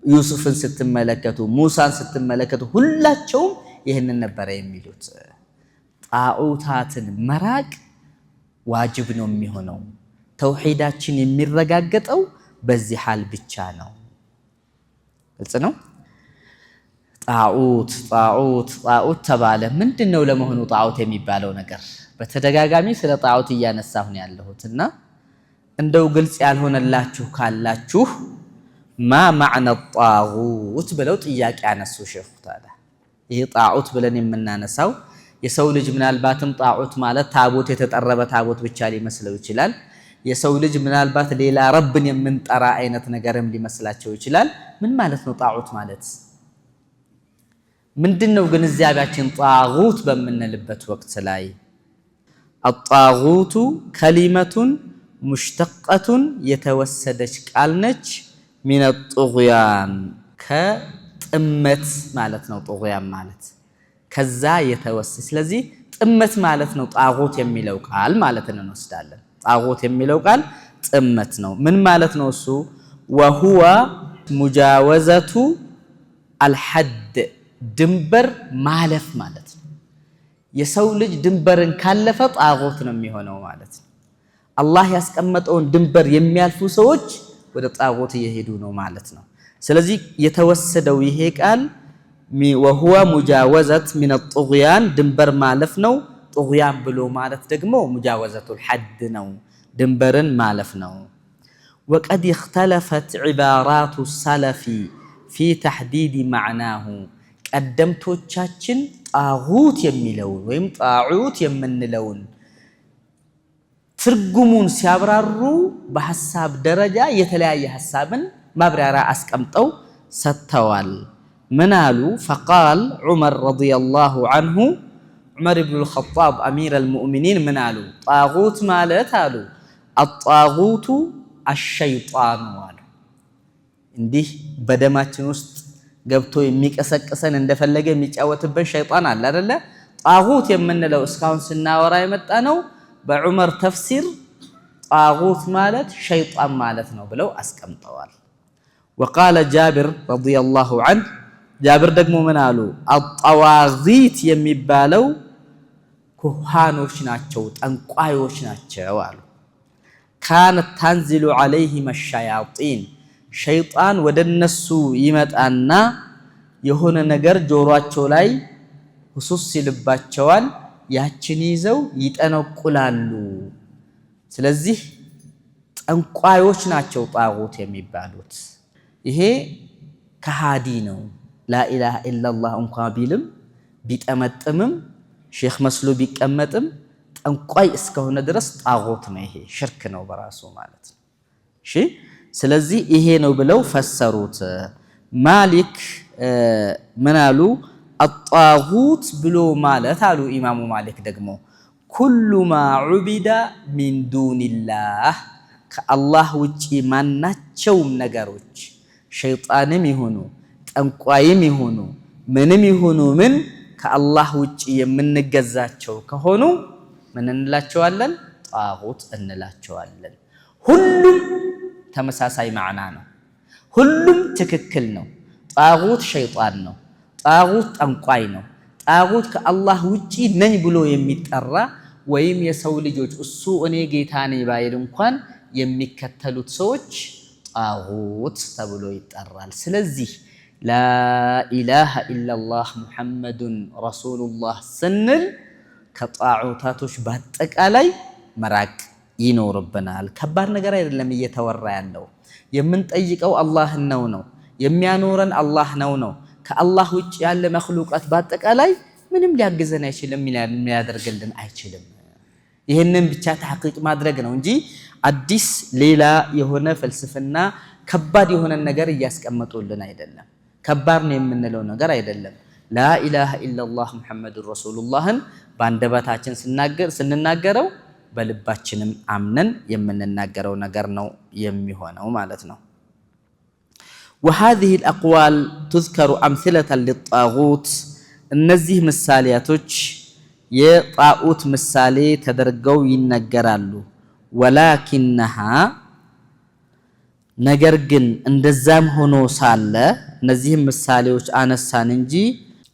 [SPEAKER 2] ዩሱፍን ስትመለከቱ፣ ሙሳን ስትመለከቱ ሁላቸውም ይህንን ነበር የሚሉት። ጣዖታትን መራቅ ዋጅብ ነው የሚሆነው። ተውሂዳችን የሚረጋገጠው በዚህ ሐል ብቻ ነው። ግልጽ ነው። ጣዖት ጣዖት ጣዖት ተባለ። ምንድነው ለመሆኑ ጣዖት የሚባለው ነገር? በተደጋጋሚ ስለ ጣዖት እያነሳሁ ነው ያለሁትና እንደው ግልጽ ያልሆነላችሁ ካላችሁ ማ ማዕነ ጣዖት ብለው ጥያቄ ያነሱ ሼኹ። ታዲያ ይሄ ጣዖት ብለን የምናነሳው የሰው ልጅ ምናልባትም ጣዖት ማለት ታቦት የተጠረበ ታቦት ብቻ ሊመስለው ይችላል። የሰው ልጅ ምናልባት ሌላ ረብን የምንጠራ አይነት ነገርም ሊመስላቸው ይችላል። ምን ማለት ነው ጣዖት ማለት? ምንድነው ግንዛቤያችን ጣዖት በምንልበት ወቅት ላይ? الطاغوت كلمة مشتقة የተወሰደች ቃል ነች من الطغيان ከጥመት ማለት ነው። طغيان ማለት ከዛ የተወሰደ። ስለዚህ ጥመት ማለት ነው ጣዖት የሚለው ቃል ማለት ነው እንወስዳለን። ጣዖት የሚለው ቃል ጥመት ነው። ምን ማለት ነው እሱ? وهو مجاوزة الحد ድንበር ማለፍ ማለት ነው። የሰው ልጅ ድንበርን ካለፈ ጣዖት ነው የሚሆነው ማለት ነው። አላህ ያስቀመጠውን ድንበር የሚያልፉ ሰዎች ወደ ጣዖት እየሄዱ ነው ማለት ነው። ስለዚህ የተወሰደው ይሄ ቃል وهو مجاوزة من الطغيان ድንበር ማለፍ ነው። طغيان ብሎ ማለት ደግሞ مجاوزة الحد ነው፣ ድንበርን ማለፍ ነው። وقد اختلفت عبارات السلف في تحديد معناه ቀደምቶቻችን ጣዖት የሚለውን ወይም ጣዖት የምንለውን ትርጉሙን ሲያብራሩ በሐሳብ ደረጃ የተለያየ ሐሳብን ማብራሪያ አስቀምጠው ሰጥተዋል። ምን አሉ? فقال عمر رضي الله عنه عمر بن الخطاب أمير المؤمنين ምን አሉ? ጣዖት ማለት አሉ الطاغوت አሸይጣኑ አሉ። እንዲህ በደማችን ውስጥ ገብቶ የሚቀሰቅሰን እንደፈለገ የሚጫወትበት ሸይጣን አለ አይደለ? ጣጉት የምንለው እስካሁን ስናወራ የመጣ ነው። በዑመር ተፍሲር ጣጉት ማለት ሸይጣን ማለት ነው ብለው አስቀምጠዋል። ወቃለ ጃብር ረዲየላሁ ዐንሁ ጃብር ደግሞ ምን አሉ? አጣዋጊት የሚባለው ኩሃኖች ናቸው፣ ጠንቋዮች ናቸው አሉ። ካነት ታንዚሉ ዐለይሂም አሸያጢን ሸይጣን ወደ እነሱ ይመጣና የሆነ ነገር ጆሮአቸው ላይ ሁሱስ ይልባቸዋል፣ ያችን ይዘው ይጠነቁላሉ። ስለዚህ ጠንቋዮች ናቸው ጣጉት የሚባሉት። ይሄ ከሃዲ ነው። ላኢላሃ ኢለላህ እንኳ ቢልም ቢጠመጥምም ሼክ መስሎ ቢቀመጥም ጠንቋይ እስከሆነ ድረስ ጣጉት ነው። ይሄ ሽርክ ነው በራሱ ማለት ነው። እሺ ስለዚህ ይሄ ነው ብለው ፈሰሩት። ማሊክ ምን አሉ? አጣጉት ብሎ ማለት አሉ ኢማሙ ማሊክ ደግሞ ኩሉ ማ ዑቢደ ሚን ዱኒላህ ከአላህ ውጪ ማናቸውም ነገሮች ሸይጣንም ይሁኑ ጠንቋይም ይሁኑ ምንም ይሁኑ ምን ከአላህ ውጪ የምንገዛቸው ከሆኑ ምን እንላቸዋለን? ጣጉት እንላቸዋለን። ሁሉም ተመሳሳይ ማዕና ነው። ሁሉም ትክክል ነው። ጣጉት ሸይጣን ነው። ጣጉት ጠንቋይ ነው። ጣጉት ከአላህ ውጪ ነኝ ብሎ የሚጠራ ወይም የሰው ልጆች እሱ እኔ ጌታ ነኝ ባይል እንኳን የሚከተሉት ሰዎች ጣጉት ተብሎ ይጠራል። ስለዚህ ላኢላሃ ኢለላህ ሙሐመዱን ረሱሉላህ ስንል ከጣዖታቶች በአጠቃላይ መራቅ ይኖርብናል። ከባድ ነገር አይደለም እየተወራ ያለው። የምንጠይቀው አላህን ነው። የሚያኖረን አላህ ነው። ከአላህ ውጭ ያለ መኽሉቃት በአጠቃላይ ምንም ሊያግዘን አይችልም፣ ሊያደርግልን አይችልም። ይህንን ብቻ ተሐቂቅ ማድረግ ነው እንጂ አዲስ ሌላ የሆነ ፍልስፍና ከባድ የሆነ ነገር እያስቀመጡልን አይደለም። ከባድ ነው የምንለው ነገር አይደለም። ላኢላሃ ኢለላህ ሙሐመዱን ረሱሉላህን በአንደበታችን ስንናገረው በልባችንም አምነን የምንናገረው ነገር ነው የሚሆነው ማለት ነው። وهذه الأقوال تذكر أمثلة للطاغوت እነዚህ ምሳሌያቶች የጣዖት ምሳሌ ተደርገው ይነገራሉ። ወላኪንሃ ነገር ግን እንደዛም ሆኖ ሳለ እነዚህም ምሳሌዎች አነሳን እንጂ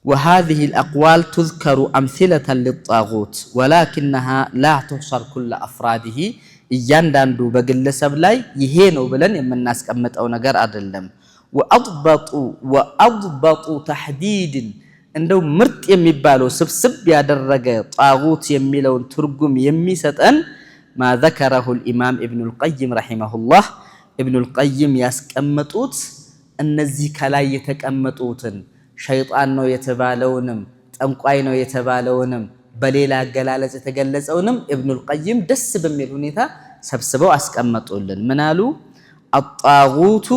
[SPEAKER 2] وهذه الأقوال تذكر أمثلة للطاغوت ولكنها لا تحصر كل أفراده እያንዳንዱ በግለሰብ ላይ ይሄ ነው ብለን የምናስቀምጠው ነገር አይደለም። ወአضبጡ ተሕዲድ እንደው ምርጥ የሚባለው ስብስብ ያደረገ ጣጉት የሚለውን ትርጉም የሚሰጠን ማ ذكره الإمام ابن القيم رحمه الله ابن القيم ያስቀመጡት እነዚህ ከላይ የተቀመጡትን ሸይጣን ነው የተባለውንም ጠንቋይ ነው የተባለውንም በሌላ አገላለጽ የተገለጸውንም ابن القيم ደስ በሚል ሁኔታ ሰብስበው አስቀመጡልን። ምን አሉ? الطاغوت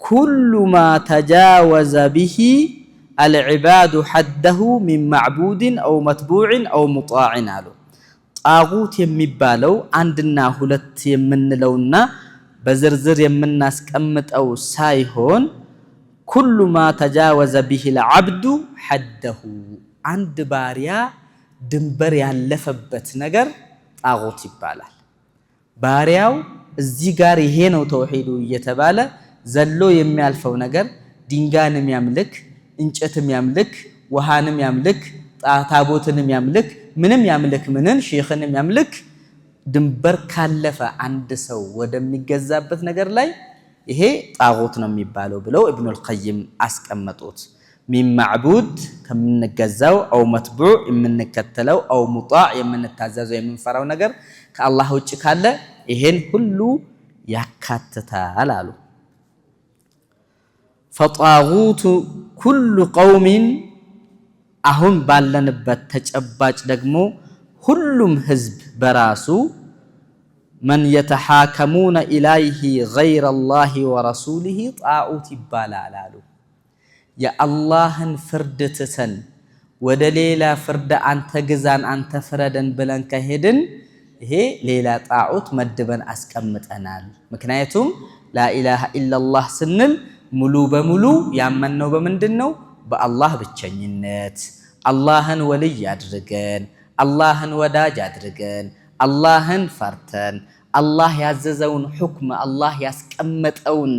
[SPEAKER 2] كل ما تجاوز به العباد حده من معبود أو متبوع أو مطاع አሉ። ጣጉት የሚባለው አንድና ሁለት የምንለውና በዝርዝር የምናስቀምጠው ሳይሆን ኩሉ ማ ተጃወዘ ቢሂ ልዓብዱ ሐደሁ አንድ ባሪያ ድንበር ያለፈበት ነገር ጣጉት ይባላል። ባሪያው እዚህ ጋር ይሄ ነው ተውሂዱ እየተባለ ዘሎ የሚያልፈው ነገር ድንጋይንም ያምልክ እንጨትም ያምልክ ውሃንም ያምልክ ታቦትንም ያምልክ ምንም ያምልክ ምንን ሼኽንም ያምልክ ድንበር ካለፈ አንድ ሰው ወደሚገዛበት ነገር ላይ ይሄ ጣጉት ነው የሚባለው ብለው ኢብኑል ቀይም አስቀመጡት። ሚን ማዕቡድ ከምንገዛው አው መትቡዕ የምንከተለው አው ሙጣዕ የምንታዘዘው የምንፈራው ነገር ከአላህ ውጭ ካለ ይሄን ሁሉ ያካትታል አሉ። ፈጣጉቱ ኩሉ ቀውሚን አሁን ባለንበት ተጨባጭ ደግሞ ሁሉም ህዝብ በራሱ መን የተሓከሙነ ኢለይሂ ገይረላሂ ወረሱሊሂ ጣዖት ይባላል አሉ። የአላህን ፍርድ ትተን ወደ ሌላ ፍርድ አንተ ግዛን አንተ ፍረደን ብለን ከሄድን ይሄ ሌላ ጣዖት መድበን አስቀምጠናል። ምክንያቱም ላኢላሃ ኢላላህ ስንል ሙሉ በሙሉ ያመንነው በምንድነው? በአላህ ብቸኝነት አላህን ወልይ አድርገን አላህን ወዳጅ አድርገን አላህን ፈርተን አላህ ያዘዘውን ሁክም አላህ ያስቀመጠውን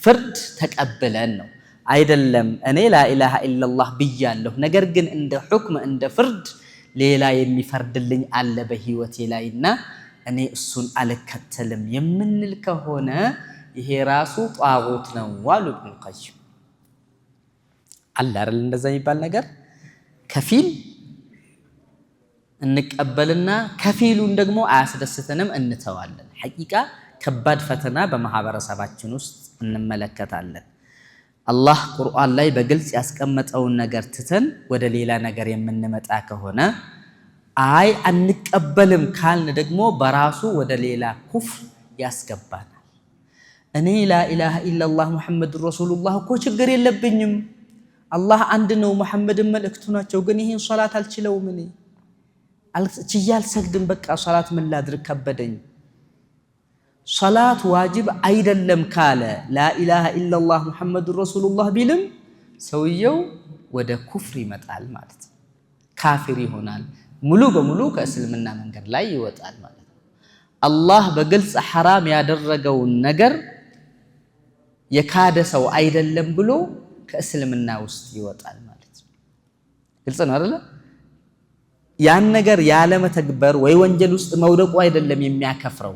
[SPEAKER 2] ፍርድ ተቀብለን ነው። አይደለም እኔ ላኢላሃ ኢላላህ ብያለሁ፣ ነገር ግን እንደ ሁክም እንደ ፍርድ ሌላ የሚፈርድልኝ አለ በህይወቴ ላይና እኔ እሱን አልከተልም የምንል ከሆነ ይሄ ራሱ ጣዖት ነው አሉ ኢብኑል ቀይም። አለ አይደል እንደዛ የሚባል ነገር ከፊል እንቀበልና ከፊሉን ደግሞ አያስደስተንም እንተዋለን። ሐቂቃ ከባድ ፈተና በማህበረሰባችን ውስጥ እንመለከታለን። አላህ ቁርአን ላይ በግልጽ ያስቀመጠውን ነገር ትተን ወደ ሌላ ነገር የምንመጣ ከሆነ አይ አንቀበልም ካልን ደግሞ በራሱ ወደ ሌላ ኩፍር ያስገባናል። እኔ ላኢላሃ ኢላላህ ሙሐመድ ረሱሉላህ እኮ ችግር የለብኝም፣ አላህ አንድ ነው፣ ሙሐመድን መልእክቱ ናቸው፣ ግን ይሄን ሶላት አልችለውም፣ እኔ ችዬ አልሰግድም፣ በቃ ሶላት ምን ላድርግ ከበደኝ። ሶላት ዋጅብ አይደለም ካለ ላኢላሃ ኢላላህ ሙሐመድ ረሱሉላህ ቢልም ሰውየው ወደ ኩፍር ይመጣል ማለት ነው። ካፊር ይሆናል፣ ሙሉ በሙሉ ከእስልምና መንገድ ላይ ይወጣል ማለት ነው። አላህ በግልጽ ሐራም ያደረገውን ነገር የካደ ሰው አይደለም ብሎ ከእስልምና ውስጥ ይወጣል ማለት ነው። ግልጽ ነው አይደለ? ያን ነገር ያለ መተግበር ወይ ወንጀል ውስጥ መውደቁ አይደለም የሚያከፍረው።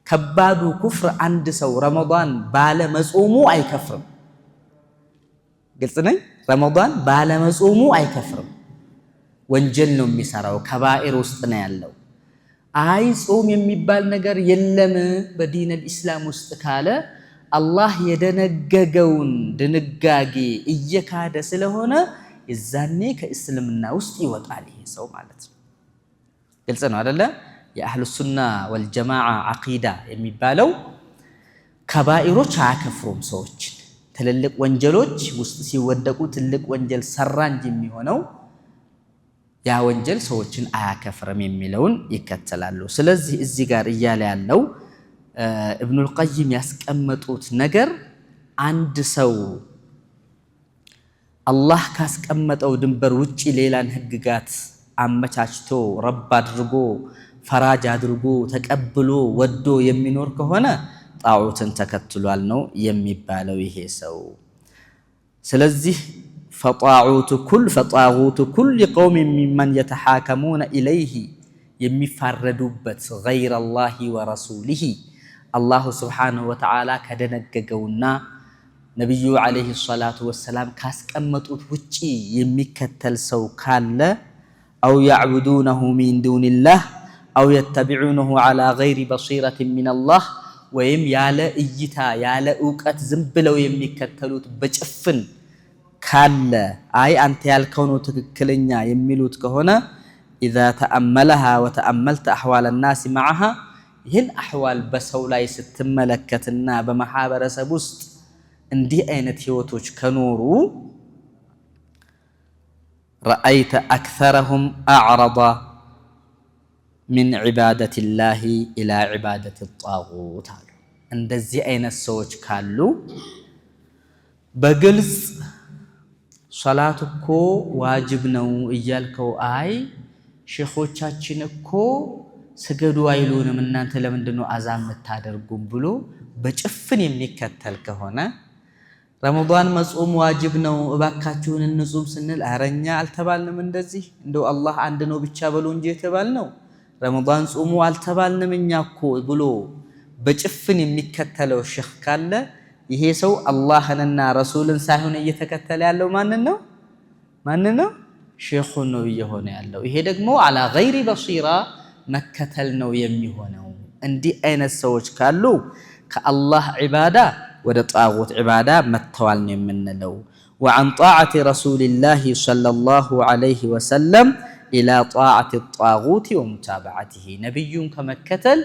[SPEAKER 2] ከባዱ ኩፍር አንድ ሰው ረመዳን ባለ መጾሙ አይከፍርም። ግልጽ ነኝ? ረመዳን ባለ መጾሙ አይከፍርም። ወንጀል ነው የሚሰራው፣ ከባኢር ውስጥ ነው ያለው። አይ ጾም የሚባል ነገር የለም በዲነል ኢስላም ውስጥ ካለ አላህ የደነገገውን ድንጋጌ እየካደ ስለሆነ የዛኔ ከእስልምና ውስጥ ይወጣል ይሄ ሰው ማለት ነው። ግልጽ ነው አይደለ? የአህሉ ሱና ወልጀማዓ ዓቂዳ የሚባለው ከባኢሮች አያከፍሩም ሰዎችን። ትልልቅ ወንጀሎች ውስጥ ሲወደቁ ትልቅ ወንጀል ሰራ እንጂ የሚሆነው ያ ወንጀል ሰዎችን አያከፍርም የሚለውን ይከተላሉ። ስለዚህ እዚህ ጋር እያለ ያለው ኢብኑል ቀይም ያስቀመጡት ነገር አንድ ሰው አላህ ካስቀመጠው ድንበር ውጪ ሌላን ህግጋት አመቻችቶ ረብ አድርጎ ፈራጅ አድርጎ ተቀብሎ ወዶ የሚኖር ከሆነ ጣዖትን ተከትሏል ነው የሚባለው ይሄ ሰው። ስለዚህ ፈጣዖቱ ኩል ቀውም ሚመን የተሓከሙነ ኢለይህ የሚፋረዱበት ገይረላሂ ወረሱሊህ አላሁ ስብሓነሁ ወተዓላ ከደነገገውና ነቢዩ ዓለይሂ ሰላቱ ወሰላም ካስቀመጡት ውጪ የሚከተል ሰው ካለ አው ያዕቡዱነሁ ሚን ዱኒላህ አው የተቢዑነሁ ዓላ ገይሪ በሲረትን ሚነላህ ወይም ያለ እይታ ያለ እውቀት ዝም ብለው የሚከተሉት በጭፍን ካለ አይ አንተ ያልከው ነው ትክክለኛ የሚሉት ከሆነ ኢዛ ተአመለሃ ወተአመልተ አሕዋለ ናሲ መዓሃ ይህን አሕዋል በሰው ላይ ስትመለከትና በማህበረሰብ ውስጥ እንዲህ አይነት ህይወቶች ከኖሩ ረአይተ አክተረሁም አዕረض ሚን ዒባደቲላሂ ኢላ ዒባደቲ ጣጉት አሉ። እንደዚህ አይነት ሰዎች ካሉ በግልጽ ሶላት እኮ ዋጅብ ነው እያልከው አይ ሼኾቻችን እኮ ስገዱ አይሉንም እናንተ ለምንድነው አዛን የምታደርጉም ብሎ በጭፍን የሚከተል ከሆነ ረመዳን መጾም ዋጅብ ነው እባካችሁን እንጹም ስንል አረኛ አልተባልንም፣ እንደዚህ እንደው አላህ አንድ ነው ብቻ በሉ እንጂ የተባልነው ረመዳን ጾሙ አልተባልንም እኛ እኮ ብሎ በጭፍን የሚከተለው ሼኽ ካለ ይሄ ሰው አላህንና ረሱልን ሳይሆን እየተከተለ ያለው ማንን ነው? ሼኹን ነው እየሆነ ያለው። ይሄ ደግሞ አላ ገይሪ በሲራ መከተል ነው የሚሆነው። እንዲህ አይነት ሰዎች ካሉ ከአላህ ዒባዳ ወደ ጣዖት ዒባዳ መተዋል ነው የምንለው። ወዐን ጣዓቲ ረሱሊላሂ ሰለላሁ ዐለይሂ ወሰለም ኢላ ጣዓቲ ጣጉት ወሙታበዓቲሂ ነቢዩን ከመከተል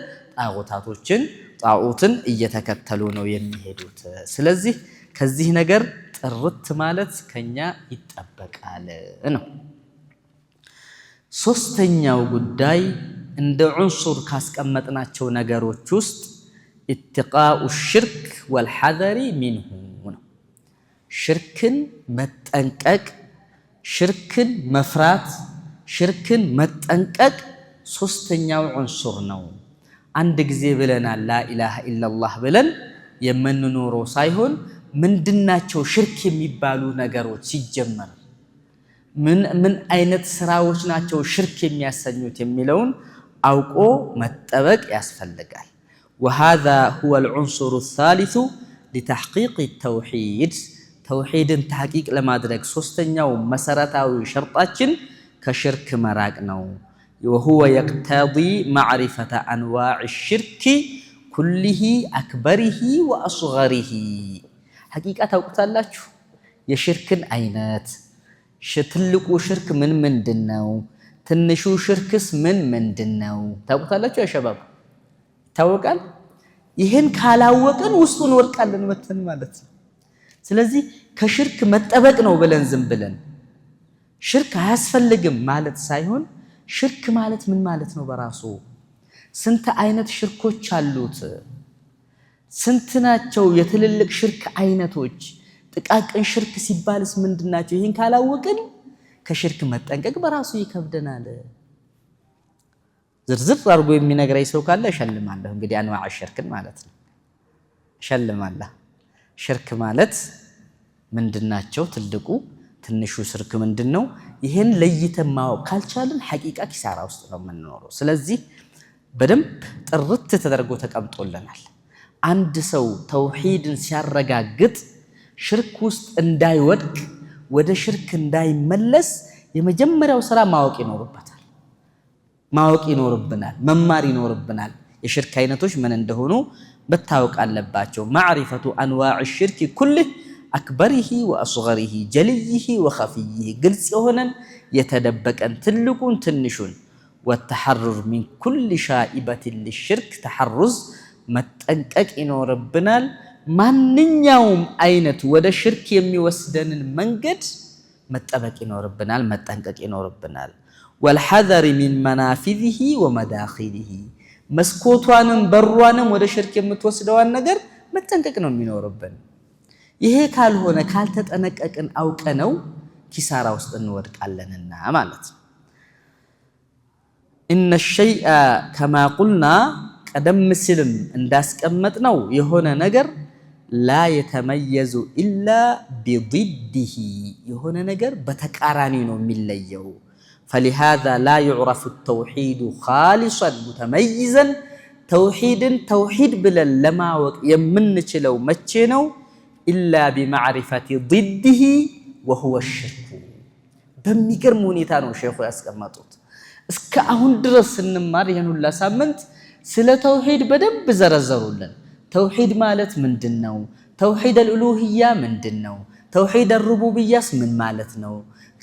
[SPEAKER 2] ጣዖትን እየተከተሉ ነው የሚሄዱት። ስለዚህ ከዚህ ነገር ጥርት ማለት ከኛ ይጠበቃል ነው። ሶስተኛው ጉዳይ እንደ ዑንሱር ካስቀመጥናቸው ነገሮች ውስጥ ኢትቃኡ ሽርክ ወልሐዘሪ ሚንሁ ነው። ሽርክን መጠንቀቅ፣ ሽርክን መፍራት፣ ሽርክን መጠንቀቅ ሶስተኛው ዑንሱር ነው። አንድ ጊዜ ብለናል ላኢላሃ ኢላላህ ብለን የምንኖረው ሳይሆን ምንድናቸው ሽርክ የሚባሉ ነገሮች ሲጀመር ምን አይነት ስራዎች ናቸው ሽርክ የሚያሰኙት የሚለውን አውቆ መጠበቅ ያስፈልጋል። وهذا هو العنصر الثالث لتحقيق التوحيد ተውሂድን ተሐቂቅ ለማድረግ ሶስተኛው መሰረታዊ ሸርጣችን ከሽርክ መራቅ ነው። وهو يقتضي معرفة أنواع الشرك كله أكبره وأصغره حقيقة ታውቁታላችሁ የሽርክን አይነት ትልቁ ሽርክ ምን ምንድነው ትንሹ ሽርክስ ምን ምንድነው ታውቁታላችሁ ያ ሸባብ ታውቃል ይሄን ካላወቅን ውስጡን ወርቃለን መተን ማለት ነው። ስለዚህ ከሽርክ መጠበቅ ነው ብለን ዝም ብለን ሽርክ አያስፈልግም ማለት ሳይሆን ሽርክ ማለት ምን ማለት ነው በራሱ ስንት አይነት ሽርኮች አሉት ስንት ናቸው የትልልቅ ሽርክ አይነቶች ጥቃቅን ሽርክ ሲባልስ ምንድናቸው ይሄን ካላወቅን ከሽርክ መጠንቀቅ በራሱ ይከብደናል። ዝርዝር አድርጎ የሚነግረኝ ሰው ካለ እሸልማለሁ። እንግዲህ አንዋዕ ሽርክን ማለት ነው እሸልማለሁ። ሽርክ ማለት ምንድናቸው ትልቁ ትንሹ ሽርክ ምንድነው ይሄን ለይተን ማወቅ ካልቻልን ሐቂቃ ኪሳራ ውስጥ ነው የምንኖረው። ስለዚህ በደንብ ጥርት ተደርጎ ተቀምጦልናል። አንድ ሰው ተውሂድን ሲያረጋግጥ ሽርክ ውስጥ እንዳይወድቅ ወደ ሽርክ እንዳይመለስ የመጀመሪያው ስራ ማወቅ ይኖርበታል። ማወቅ ይኖርብናል፣ መማር ይኖርብናል። የሽርክ አይነቶች ምን እንደሆኑ መታወቅ አለባቸው። ማዕሪፈቱ አንዋዕ ሽርክ ኩልህ አክበሪሂ ወአስገሪሂ ጀልይሂ ወኸፊይሂ ግልጽ የሆነን የተደበቀን ትልቁን ትንሹን ወተሐሩር ሚን ኩል ሻኢበትን ሊሽርክ ተሐሩዝ መጠንቀቅ ይኖርብናል። ማንኛውም አይነት ወደ ሽርክ የሚወስደንን መንገድ መጠበቅ ይኖርብናል፣ መጠንቀቅ ይኖርብናል። ወልሐዘሪ ሚን መናፊዚሂ ወመዳኺሊሂ መስኮቷንም በሯንም ወደ ሽርክ የምትወስደዋን ነገር መጠንቀቅ ነው የሚኖርብን። ይሄ ካልሆነ ካልተጠነቀቅን አውቀነው ኪሳራ ውስጥ እንወድቃለንና ማለት ነው። ኢነ ሸይአ ከማ ቁልና ቀደም ሲልም እንዳስቀመጥነው የሆነ ነገር ላ የተመየዙ ኢላ ቢዲዲሂ የሆነ ነገር በተቃራኒ ነው የሚለየው። ፈሊሃዛ ላ ዩዕረፉ ተውሂዱ ኻሊሰን ሙተመይዘን ተውሂድን ተውሂድ ብለን ለማወቅ የምንችለው መቼ ነው? ኢላ ቢማዕሪፈቲ ዲዲሂ ወሁወ ሽርኩ። በሚገርም ሁኔታ ነው ሼኹ ያስቀመጡት። እስከ አሁን ድረስ ስንማር ይህን ሁላ ሳምንት ስለ ተውሂድ በደንብ ዘረዘሩልን። ተውሂድ ማለት ምንድነው? ተውሂድ አልኡሉሂያ ምንድነው? ተውሂድ አልሩቡቢያስ ምን ማለት ነው?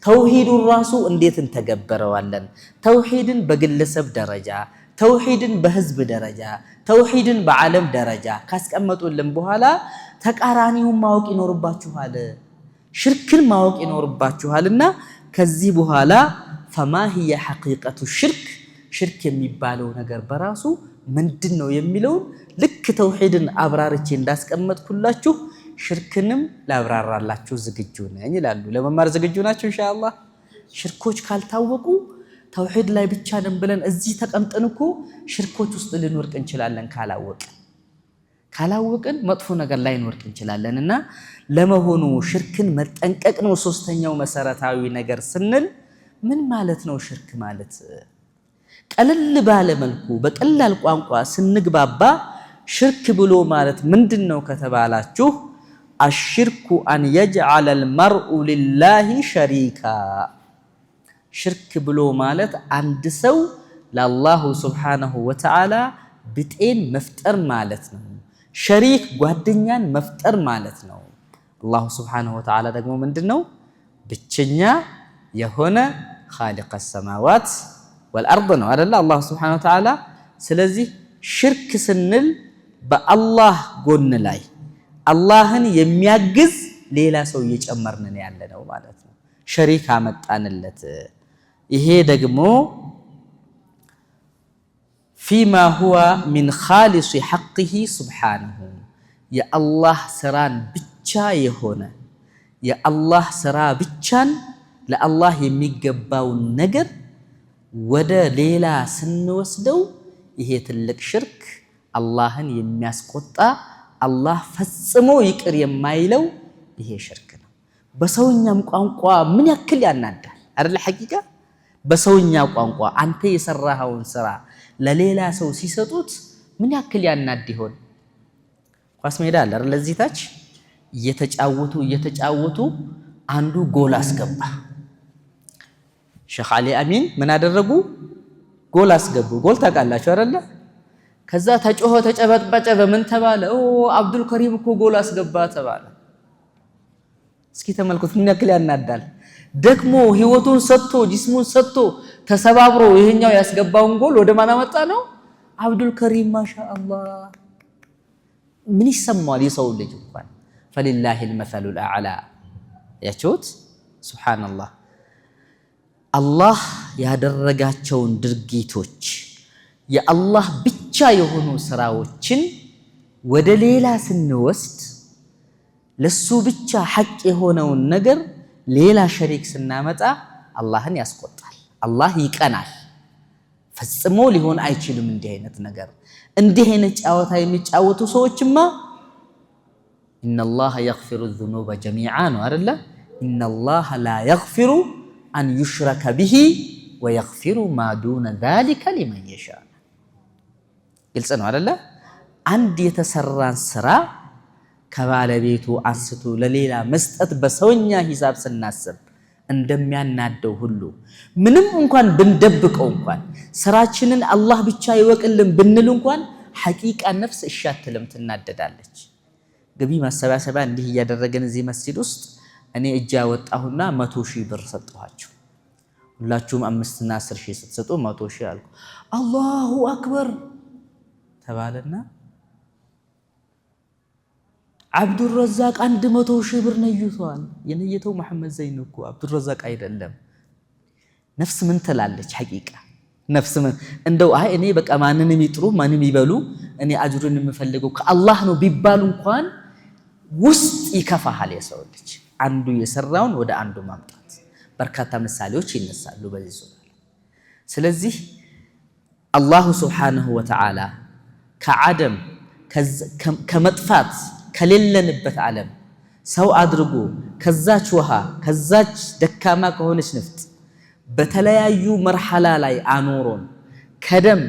[SPEAKER 2] ተውሂዱን ራሱ እንዴት እንተገበረዋለን? ተውሂድን በግለሰብ ደረጃ፣ ተውሂድን በህዝብ ደረጃ፣ ተውሂድን በዓለም ደረጃ ካስቀመጡልን በኋላ ተቃራኒውን ማወቅ ይኖርባችኋል፣ ሽርክን ማወቅ ይኖርባችኋልና ከዚህ በኋላ ፈማ ሂየ ሐቂቀቱ ሽርክ ሽርክ የሚባለው ነገር በራሱ ምንድነው የሚለውን ልክ ተውሂድን አብራርቼ እንዳስቀመጥኩላችሁ ሽርክንም ላብራራላችሁ ዝግጁ ነኝ ይላሉ። ለመማር ዝግጁ ናችሁ ኢንሻአላህ? ሽርኮች ካልታወቁ ተውሂድ ላይ ብቻ ነን ብለን እዚህ ተቀምጠን እኮ ሽርኮች ውስጥ ልንወርቅ እንችላለን ካላወቅን መጥፎ ነገር ላይ እንወርቅ እንችላለንና ለመሆኑ ሽርክን መጠንቀቅ ነው ሶስተኛው መሰረታዊ ነገር ስንል ምን ማለት ነው? ሽርክ ማለት ቀለል ባለ መልኩ በቀላል ቋንቋ ስንግባባ ሽርክ ብሎ ማለት ምንድነው ከተባላችሁ አሽርኩ አን የጅዐለ አልመርኡ ሊላሂ ሸሪካ። ሽርክ ብሎ ማለት አንድ ሰው ለአላሁ ሱብሓነሁ ወተዓላ ብጤን መፍጠር ማለት ነው። ሸሪክ ጓደኛን መፍጠር ማለት ነው። አላሁ ሱብሓነሁ ወተዓላ ደግሞ ምንድነው? ብቸኛ የሆነ ኻሊቀ ሰማዋት ወልአርድ ነው አይደል? አላሁ ሱብሓነሁ ወተዓላ። ስለዚህ ሽርክ ስንል በአላህ ጎን ላይ አላህን የሚያግዝ ሌላ ሰው እየጨመርን ያለ ነው ማለት ነው። ሸሪክ አመጣንለት። ይሄ ደግሞ ፊማ ሁወ ሚን ኻሊሲ ሐቅሂ ሱብሓነሁ የአላህ ስራን ብቻ የሆነ የአላህ ስራ ብቻን ለአላህ የሚገባውን ነገር ወደ ሌላ ስንወስደው ይሄ ትልቅ ሽርክ አላህን የሚያስቆጣ አላህ ፈጽሞ ይቅር የማይለው ይሄ ሽርክ ነው። በሰውኛም ቋንቋ ምን ያክል ያናዳል አይደል? ሐቂቃ በሰውኛ ቋንቋ አንተ የሰራኸውን ስራ ለሌላ ሰው ሲሰጡት ምን ያክል ያናድ ይሆን? ኳስ ሜዳ አለ አይደል? ለዚህ ታች እየተጫወቱ አንዱ ጎል አስገባ። ሼኽ አሊ አሚን ምን አደረጉ? ጎል አስገቡ። ጎል ታውቃላችሁ አይደል? ከዛ ተጮኸ፣ ተጨበጨበ። በምን ተባለ? አብዱል ከሪም እኮ ጎል አስገባ ተባለ። እስኪ ተመልከቱ ምን ያክል ያናዳል። ደግሞ ህይወቱን ሰጥቶ ጅስሙን ሰጥቶ ተሰባብሮ ይሄኛው ያስገባውን ጎል ወደ ማን አመጣ ነው? አብዱል ከሪም ማሻአላህ። ምን ይሰማዋል የሰው ልጅ እንኳን ፈሊላሂል መሰሉል አዕላ። ያችሁት ሱብሃንአላህ። አላህ ያደረጋቸውን ድርጊቶች የአላህ ብቻ የሆኑ ስራዎችን ወደ ሌላ ስንወስድ ለሱ ብቻ ሐቅ የሆነውን ነገር ሌላ ሸሪክ ስናመጣ አላህን ያስቆጣል፣ አላህ ይቀናል። ፈጽሞ ሊሆን አይችልም እንዲህ አይነት ነገር። እንዲህ አይነት ጨዋታ የሚጫወቱ ሰዎችማ ኢነላህ የግፊሩ ዙኑበ ጀሚዓ ነው አይደለ? ኢነላህ ላ የግፊሩ አን ዩሽረከ ቢሂ ወየግፊሩ ማ ዱነ ዛሊከ ሊመን የሻ። ግልጽ ነው አይደለ? አንድ የተሰራን ስራ ከባለቤቱ አንስቶ ለሌላ መስጠት በሰውኛ ሂሳብ ስናስብ እንደሚያናደው ሁሉ ምንም እንኳን ብንደብቀው እንኳን ስራችንን አላህ ብቻ ይወቅልን ብንል እንኳን ሐቂቃ ነፍስ እሺ አትልም፣ ትናደዳለች። ገቢ ማሰባሰቢያ እንዲህ እያደረገን እዚህ መስጂድ ውስጥ እኔ እጅ አወጣሁና 100,000 ብር ሰጠኋቸው። ሁላችሁም 5 እና 10 ሺህ ስትሰጡ 100,000 አልኩ። አላሁ አክበር ተባለና አብዱረዛቅ 100,000 ብር ነይቷል። የነየተው መሐመድ ዘይን እኮ አብዱረዛቅ አይደለም። ነፍስ ምን ትላለች? ሐቂቃ ነፍስ ምን እንደው አይ እኔ በቃ ማንንም ይጥሩ ማንንም ይበሉ እኔ አጅሩን የምፈልገው ከአላህ ነው ቢባሉ እንኳን ውስጥ ይከፋሃል የሰው ልጅ አንዱ የሰራውን ወደ አንዱ ማምጣት። በርካታ ምሳሌዎች ይነሳሉ በዚህ ዙሪያ። ስለዚህ አላሁ ሱብሓነሁ ወተዓላ ከዓደም ከመጥፋት ከሌለንበት ዓለም ሰው አድርጎ ከዛች ውሃ ከዛች ደካማ ከሆነች ንፍጥ በተለያዩ መርሐላ ላይ አኖሮን ከደም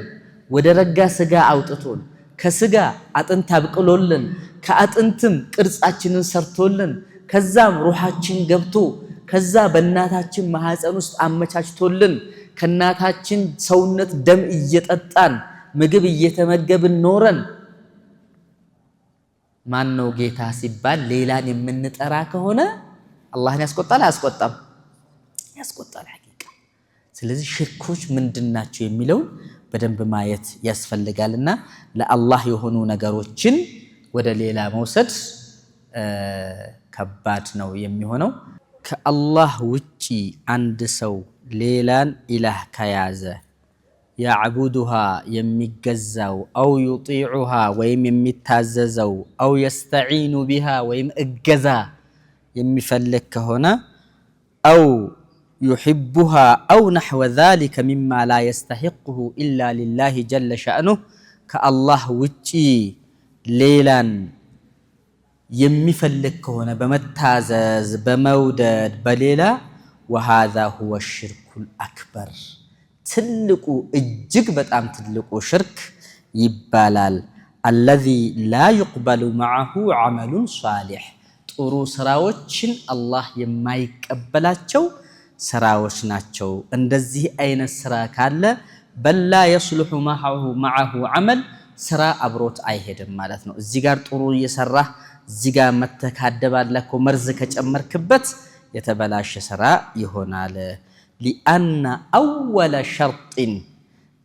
[SPEAKER 2] ወደ ረጋ ስጋ አውጥቶን ከስጋ አጥንት አብቅሎልን ከአጥንትም ቅርጻችንን ሰርቶልን ከዛም ሩሃችን ገብቶ ከዛ በእናታችን ማህፀን ውስጥ አመቻችቶልን ከእናታችን ሰውነት ደም እየጠጣን ምግብ እየተመገብን ኖረን ማን ነው ጌታ ሲባል ሌላን የምንጠራ ከሆነ አላህን ያስቆጣል አያስቆጣም? ያስቆጣል ሐቂቃ። ስለዚህ ሽርኮች ምንድናቸው የሚለው በደንብ ማየት ያስፈልጋልና ለአላህ የሆኑ ነገሮችን ወደ ሌላ መውሰድ ከባድ ነው የሚሆነው። ከአላህ ውጪ አንድ ሰው ሌላን ኢላህ ከያዘ ያዕቡዱሃ የሚገዛው አው ዩጢዑሃ ወይም የሚታዘዘው አው የስተዒኑ ቢሃ ወይም እገዛ የሚፈልግ ከሆነ አው ዩሕቡሃ አው ነሕወ ዛሊከ ሚማ ላ የስተሒቅሁ ኢላ ሊላሂ ጀለ ሸእኑህ ከአላህ ውጪ ሌላን የሚፈልግ ከሆነ በመታዘዝ በመውደድ በሌላ ወሃዛ ሁወ ሽርኩል አክበር ትልቁ እጅግ በጣም ትልቁ ሽርክ ይባላል። አለዚ ላ ዩቅበሉ መዐሁ ዐመሉን ሷሊሕ ጥሩ ስራዎችን አላህ የማይቀበላቸው ስራዎች ናቸው። እንደዚህ አይነት ስራ ካለ በላ የስሉሑ መዐሁ ዐመል ስራ አብሮት አይሄድም ማለት ነው። እዚህ ጋር ጥሩ እየሰራህ እዚህ ጋር መተካደባለህ እኮ መርዝ ከጨመርክበት የተበላሸ ስራ ይሆናል። ሊአነ አወለ ሸርጢን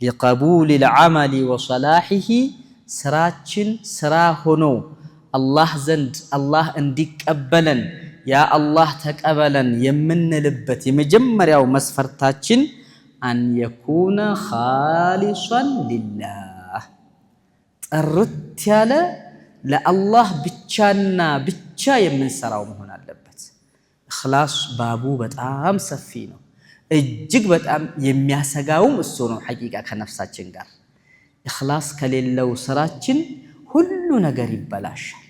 [SPEAKER 2] ሊቀቡል ልዓመል ወሰላሒሂ ስራችን ስራ ሆኖ አላህ ዘንድ አላህ እንዲቀበለን ያ አላህ ተቀበለን የምንልበት የመጀመሪያው መስፈርታችን አን የኩነ ኻሊሰን ሊላህ ጥርት ያለ ለአላህ ብቻና ብቻ የምንሰራው መሆን አለበት። ኢኽላስ ባቡ በጣም ሰፊ ነው። እጅግ በጣም የሚያሰጋውም እሱ ነው። ሐቂቃ ከነፍሳችን ጋር ኢኽላስ ከሌለው ስራችን ሁሉ ነገር ይበላሻል።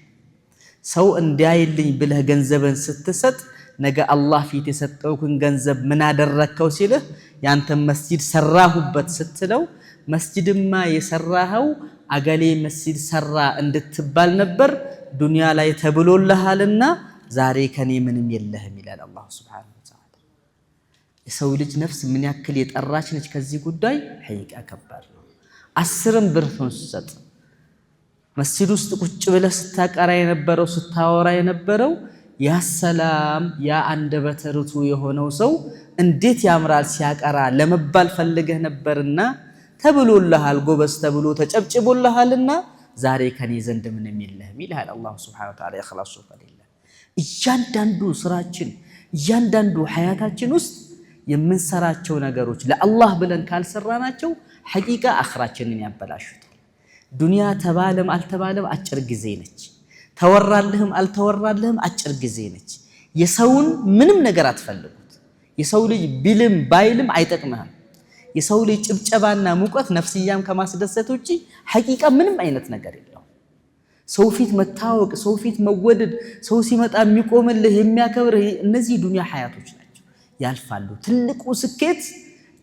[SPEAKER 2] ሰው እንዲያይልኝ ብለህ ገንዘብን ስትሰጥ ነገ አላህ ፊት የሰጠውክን ገንዘብ ምን አደረከው ሲልህ ያንተን መስጂድ ሰራሁበት ስትለው መስጂድማ የሰራኸው አገሌ መስጂድ ሰራ እንድትባል ነበር ዱንያ ላይ ተብሎልሃልና ዛሬ ከኔ ምንም የለህም ይላል አላህ ሱብሓነሁ ወተዓላ። የሰው ልጅ ነፍስ ምን ያክል የጠራች ነች ከዚህ ጉዳይ ሐቂቃ ከባድ ነው። 10 ብር ስትሰጥ መስጂድ ውስጥ ቁጭ ብለህ ስታቀራ የነበረው ስታወራ የነበረው ያ ሰላም ያ አንደበተ ርቱዕ የሆነው ሰው እንዴት ያምራል ሲያቀራ ለመባል ፈልገህ ነበርና ተብሎልሃል፣ ጎበዝ ተብሎ ተጨብጭቦልሃልና ዛሬ ከኔ ዘንድ ምንም የለህም ይልሃል አላህ ሱብሓነሁ ወተዓላ። ኢኽላሱ ከሌለ እያንዳንዱ ስራችን እያንዳንዱ ሐያታችን ውስጥ የምንሰራቸው ነገሮች ለአላህ ብለን ካልሰራናቸው ሐቂቃ አኽራችንን ያበላሹታል። ዱንያ ተባለም አልተባለም አጭር ጊዜ ነች። ተወራልህም አልተወራልህም አጭር ጊዜ ነች። የሰውን ምንም ነገር አትፈልጉት። የሰው ልጅ ቢልም ባይልም አይጠቅምህም። የሰው ልጅ ጭብጨባና ሙቀት ነፍስያም ከማስደሰት ውጪ ሐቂቃ ምንም አይነት ነገር የለውም። ሰው ፊት መታወቅ፣ ሰው ፊት መወደድ፣ ሰው ሲመጣ የሚቆምልህ የሚያከብርህ፣ እነዚህ ዱንያ ሐያቶች ናቸው፣ ያልፋሉ። ትልቁ ስኬት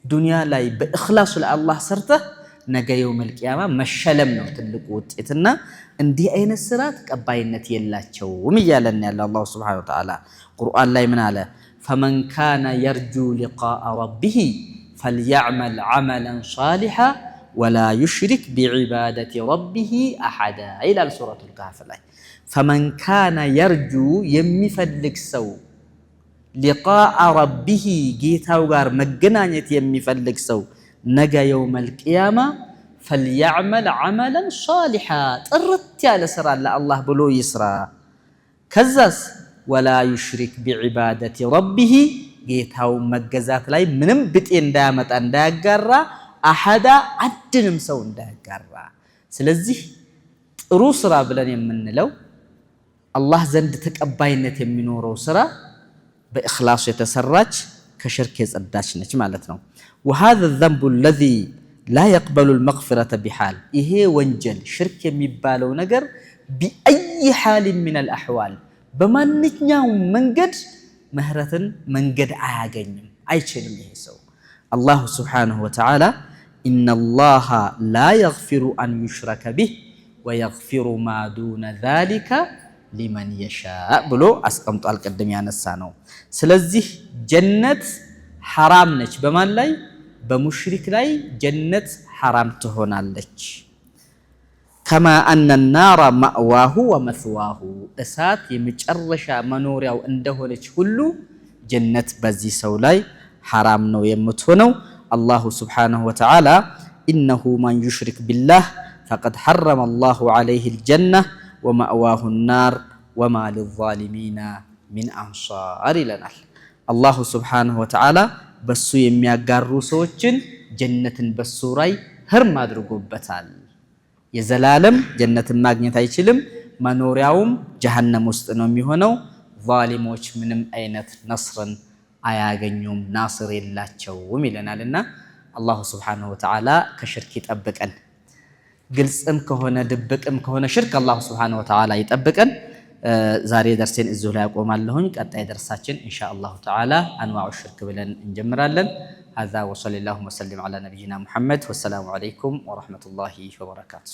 [SPEAKER 2] ዱንያ ላይ በኢኽላስ ለአላህ ሰርተህ ነገ የውመል ቂያማ መሸለም ነው ትልቁ ውጤትና እንዲህ አይነት ስራ ተቀባይነት የላቸውም እያለን ያለ አላህ ሱብሓነሁ ወተዓላ ቁርአን ላይ ምን አለ? ፈመን ካነ የርጁ ሊቃአ ረቢሂ ፈልየዕመል ዐመለን ሷሊሐ ወላ ዩሽሪክ ቢዒባደቲ ረቢሂ አሐዳ ይላል ሱረቱል ካህፍ ላይ። ፈመን ካነ የርጁ የሚፈልግ ሰው ሊቃአ ረቢሂ ጌታው ጋር መገናኘት የሚፈልግ ሰው ነገ የውመል ቂያማ ፈልየዕመል ዐመለን ሷሊሐ ጥርት ያለ ስራ ለአላህ ብሎ ይስራ። ከዛስ ወላ ዩሽሪክ ቢዒባደቲ ረቢሂ ጌታው መገዛት ላይ ምንም ብጤ እንዳያመጣ እንዳያጋራ፣ አሐዳ አንድንም ሰው እንዳያጋራ። ስለዚህ ጥሩ ስራ ብለን የምንለው አላህ ዘንድ ተቀባይነት የሚኖረው ስራ በኢኽላስ የተሰራች ከሽርክ የጸዳች ነች ማለት ነው። وهذا الذنب الذي لا يقبل المغفرة بحال ይሄ ወንጀል ሽርክ የሚባለው ነገር بأي حال من الأحوال በማንኛውም መንገድ ምህረትን መንገድ አያገኝም አይችልም። ይሄ ሰው አላህ ሱብሓነሁ ወተዓላ إن الله لا يغفر أن يشرك به ويغفر ما دون ذلك لمن يشاء ብሎ አስቀምጧል። ቀደም ያነሳ ነው። ስለዚህ ጀነት ሐራም ነች በማን ላይ? በሙሽሪክ ላይ ጀነት ሐራም ትሆናለች። ከማ አነ ናረ ማእዋሁ ወመስዋሁ እሳት የመጨረሻ መኖሪያው እንደሆነች ሁሉ ጀነት በዚህ ሰው ላይ ሐራም ነው የምትሆነው። አላሁ ሱብሓነሁ ወተዓላ ኢነሁ መን ዩሽሪክ ቢላህ ፈቀድ ሐረመ አላሁ ዐለይሂ አልጀነ ወማእዋሁ ናር ወማ ሊዛሊሚና ሚን አንሷር ይለናል። አላሁ ሱብሓነሁ ወተዓላ በሱ የሚያጋሩ ሰዎችን ጀነትን በሱ ላይ ህርም አድርጎበታል። የዘላለም ጀነትን ማግኘት አይችልም፣ መኖሪያውም ጀሃነም ውስጥ ነው የሚሆነው። ዛሊሞች ምንም አይነት ነስርን አያገኙም፣ ናስር የላቸውም ይለናልና አላሁ ሱብሓነሁ ወተዓላ ከሽርክ ይጠብቀን። ግልጽም ከሆነ ድብቅም ከሆነ ሽርክ አላሁ ሱብሓነሁ ወተዓላ ይጠብቀን። ዛሬ ደርሴን እዚሁ ላይ አቆማለሁኝ። ቀጣይ ደርሳችን ኢንሻአላሁ ተዓላ አንዋዑ ሽርክ ብለን እንጀምራለን። هذا وصلى الله وسلم على نبينا محمد والسلام عليكم ورحمة الله وبركاته.